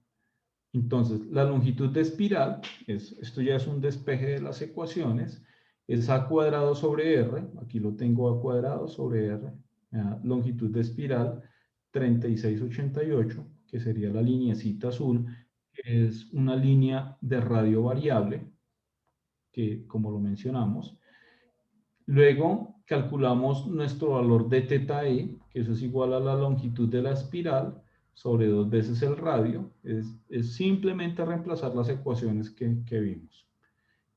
Entonces, la longitud de espiral, esto ya es un despeje de las ecuaciones, es A cuadrado sobre R, aquí lo tengo A cuadrado sobre R, longitud de espiral 36,88, que sería la lineecita azul, que es una línea de radio variable, que como lo mencionamos. Luego calculamos nuestro valor de teta E, que eso es igual a la longitud de la espiral sobre 2 veces el radio. Es simplemente reemplazar las ecuaciones que vimos.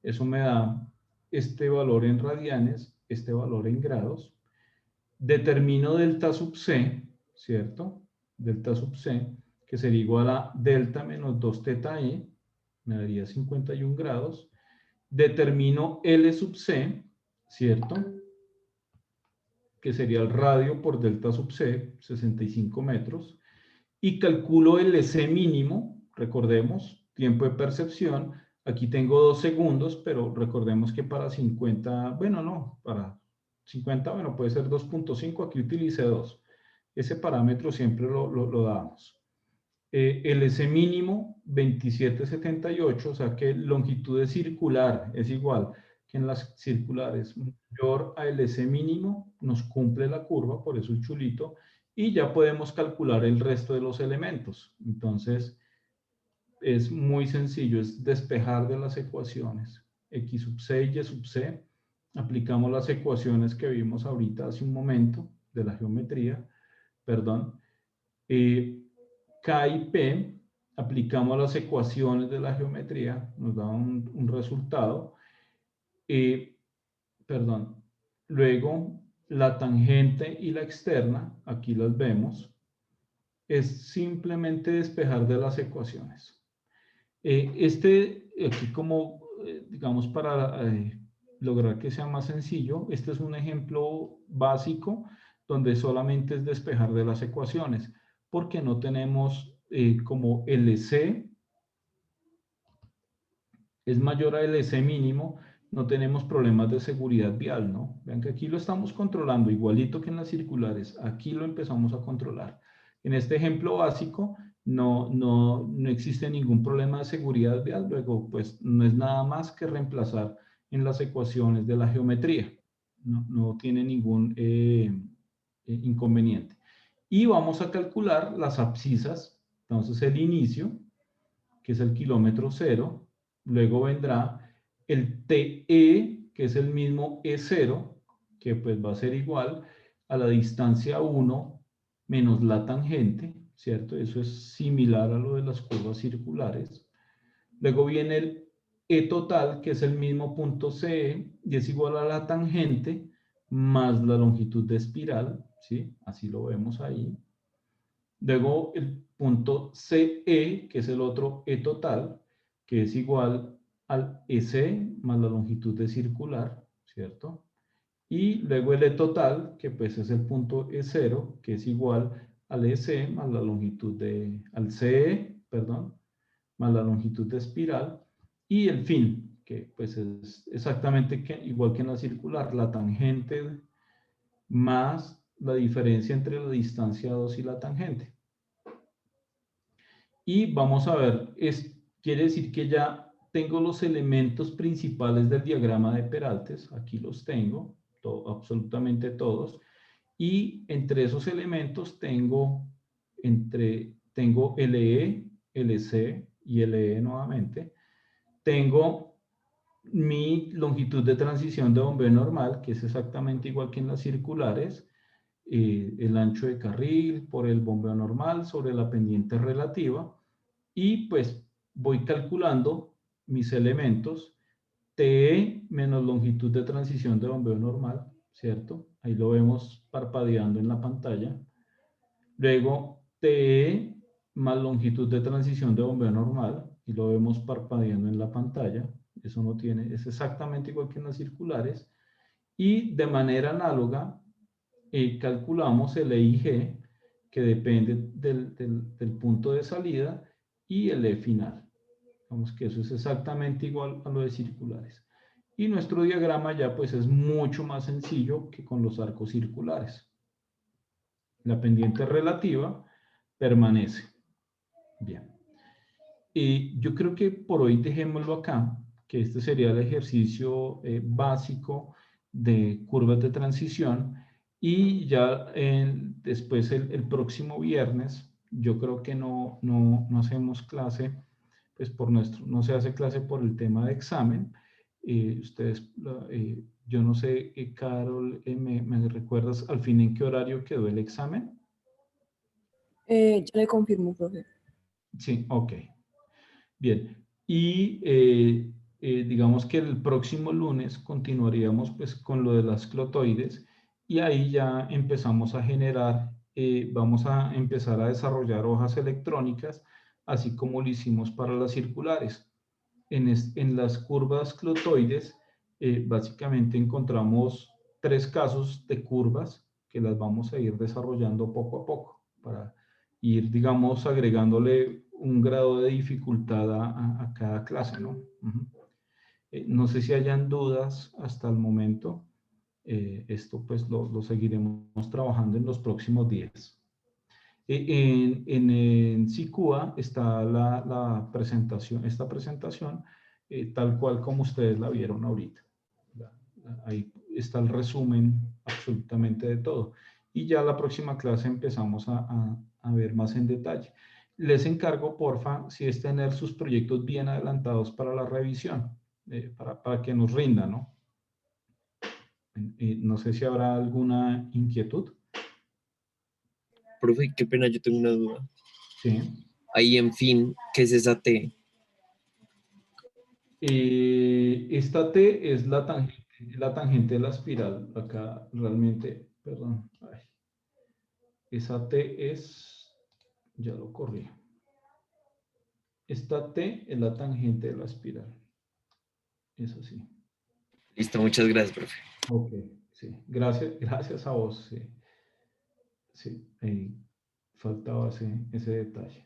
Eso me da este valor en radianes, este valor en grados. Determino delta sub C, ¿cierto? Delta sub C, que sería igual a delta menos 2 teta E, me daría 51 grados. Determino L sub C, ¿cierto? Que sería el radio por delta sub C, 65 metros. Y calculo el C mínimo, recordemos, tiempo de percepción. Aquí tengo 2 segundos, pero recordemos que para 50, bueno, no, para 50, bueno, puede ser 2.5, aquí utilicé 2. Ese parámetro siempre lo damos. El S mínimo, 27,78, o sea que longitud circular es igual que en las circulares. Mayor a LC mínimo nos cumple la curva, por eso el chulito, y ya podemos calcular el resto de los elementos. Entonces, es muy sencillo, es despejar de las ecuaciones. X sub C y Y sub C. Aplicamos las ecuaciones que vimos ahorita hace un momento de la geometría, perdón. K y P, aplicamos las ecuaciones de la geometría, nos da un resultado. Perdón. Luego, la tangente y la externa, aquí las vemos, es simplemente despejar de las ecuaciones. Aquí como, digamos, para lograr que sea más sencillo, este es un ejemplo básico donde solamente es despejar de las ecuaciones, porque no tenemos como LC es mayor a LC mínimo, no tenemos problemas de seguridad vial, ¿no? Vean que aquí lo estamos controlando, igualito que en las circulares, aquí lo empezamos a controlar. En este ejemplo básico no existe ningún problema de seguridad vial, luego pues no es nada más que reemplazar en las ecuaciones de la geometría, no tiene ningún inconveniente. Y vamos a calcular las abscisas, entonces el inicio, que es el kilómetro cero, luego vendrá el TE, que es el mismo E0, que pues va a ser igual a la distancia 1 menos la tangente, ¿cierto? Eso es similar a lo de las curvas circulares. Luego viene el E total, que es el mismo punto CE, y es igual a la tangente más la longitud de espiral, ¿sí? Así lo vemos ahí. Luego el punto CE, que es el otro E total, que es igual al EC más la longitud de circular, ¿cierto? Y luego el E total, que pues es el punto E0, que es igual al EC más la longitud al CE, perdón, más la longitud de espiral. Y el fin, que pues es exactamente igual que en la circular, la tangente más la diferencia entre la distancia 2 y la tangente. Y vamos a ver, quiere decir que ya tengo los elementos principales del diagrama de Peraltes, aquí los tengo, absolutamente todos, y entre esos elementos tengo LE, LC y LE nuevamente, tengo mi longitud de transición de bombeo normal, que es exactamente igual que en las circulares, el ancho de carril por el bombeo normal sobre la pendiente relativa, y pues voy calculando mis elementos, TE menos longitud de transición de bombeo normal, ¿cierto? Ahí lo vemos parpadeando en la pantalla. Luego TE más longitud de transición de bombeo normal, y lo vemos parpadeando en la pantalla. Eso no tiene, es exactamente igual que en las circulares. Y de manera análoga, calculamos el EIG, que depende del punto de salida, y el E final. Vamos que eso es exactamente igual a lo de circulares. Y nuestro diagrama ya pues es mucho más sencillo que con los arcos circulares. La pendiente relativa permanece. Bien. Y yo creo que por hoy dejémoslo acá, que este sería el ejercicio básico de curvas de transición. Y ya después el próximo viernes, yo creo que no hacemos clase, pues no se hace clase por el tema de examen. Yo no sé, Carol, ¿me recuerdas al fin en qué horario quedó el examen? Ya le confirmo, profe. Sí, ok. Bien. Y digamos que el próximo lunes continuaríamos pues con lo de las clotoides, y ahí ya empezamos a generar, vamos a empezar a desarrollar hojas electrónicas, así como lo hicimos para las circulares. En las curvas clotoides, básicamente encontramos 3 casos de curvas que las vamos a ir desarrollando poco a poco para ir, digamos, agregándole un grado de dificultad a cada clase, ¿no? No sé si hayan dudas hasta el momento. Esto pues lo seguiremos trabajando en los próximos días. En SICUA está esta presentación, tal cual como ustedes la vieron ahorita. Ahí está el resumen absolutamente de todo. Y ya la próxima clase empezamos a ver más en detalle. Les encargo, porfa, si es tener sus proyectos bien adelantados para la revisión, para que nos rinda, ¿no? No sé si habrá alguna inquietud. Profe, qué pena, yo tengo una duda. Sí. Ahí, en fin, ¿qué es esa T? Esta T es la tangente de la espiral. Acá realmente, perdón. Ay. Esa T es, ya lo corrí. Esta T es la tangente de la espiral. Eso sí. Listo, muchas gracias, profe. Ok, sí. Gracias a vos. Sí, sí. Ahí faltaba ese detalle.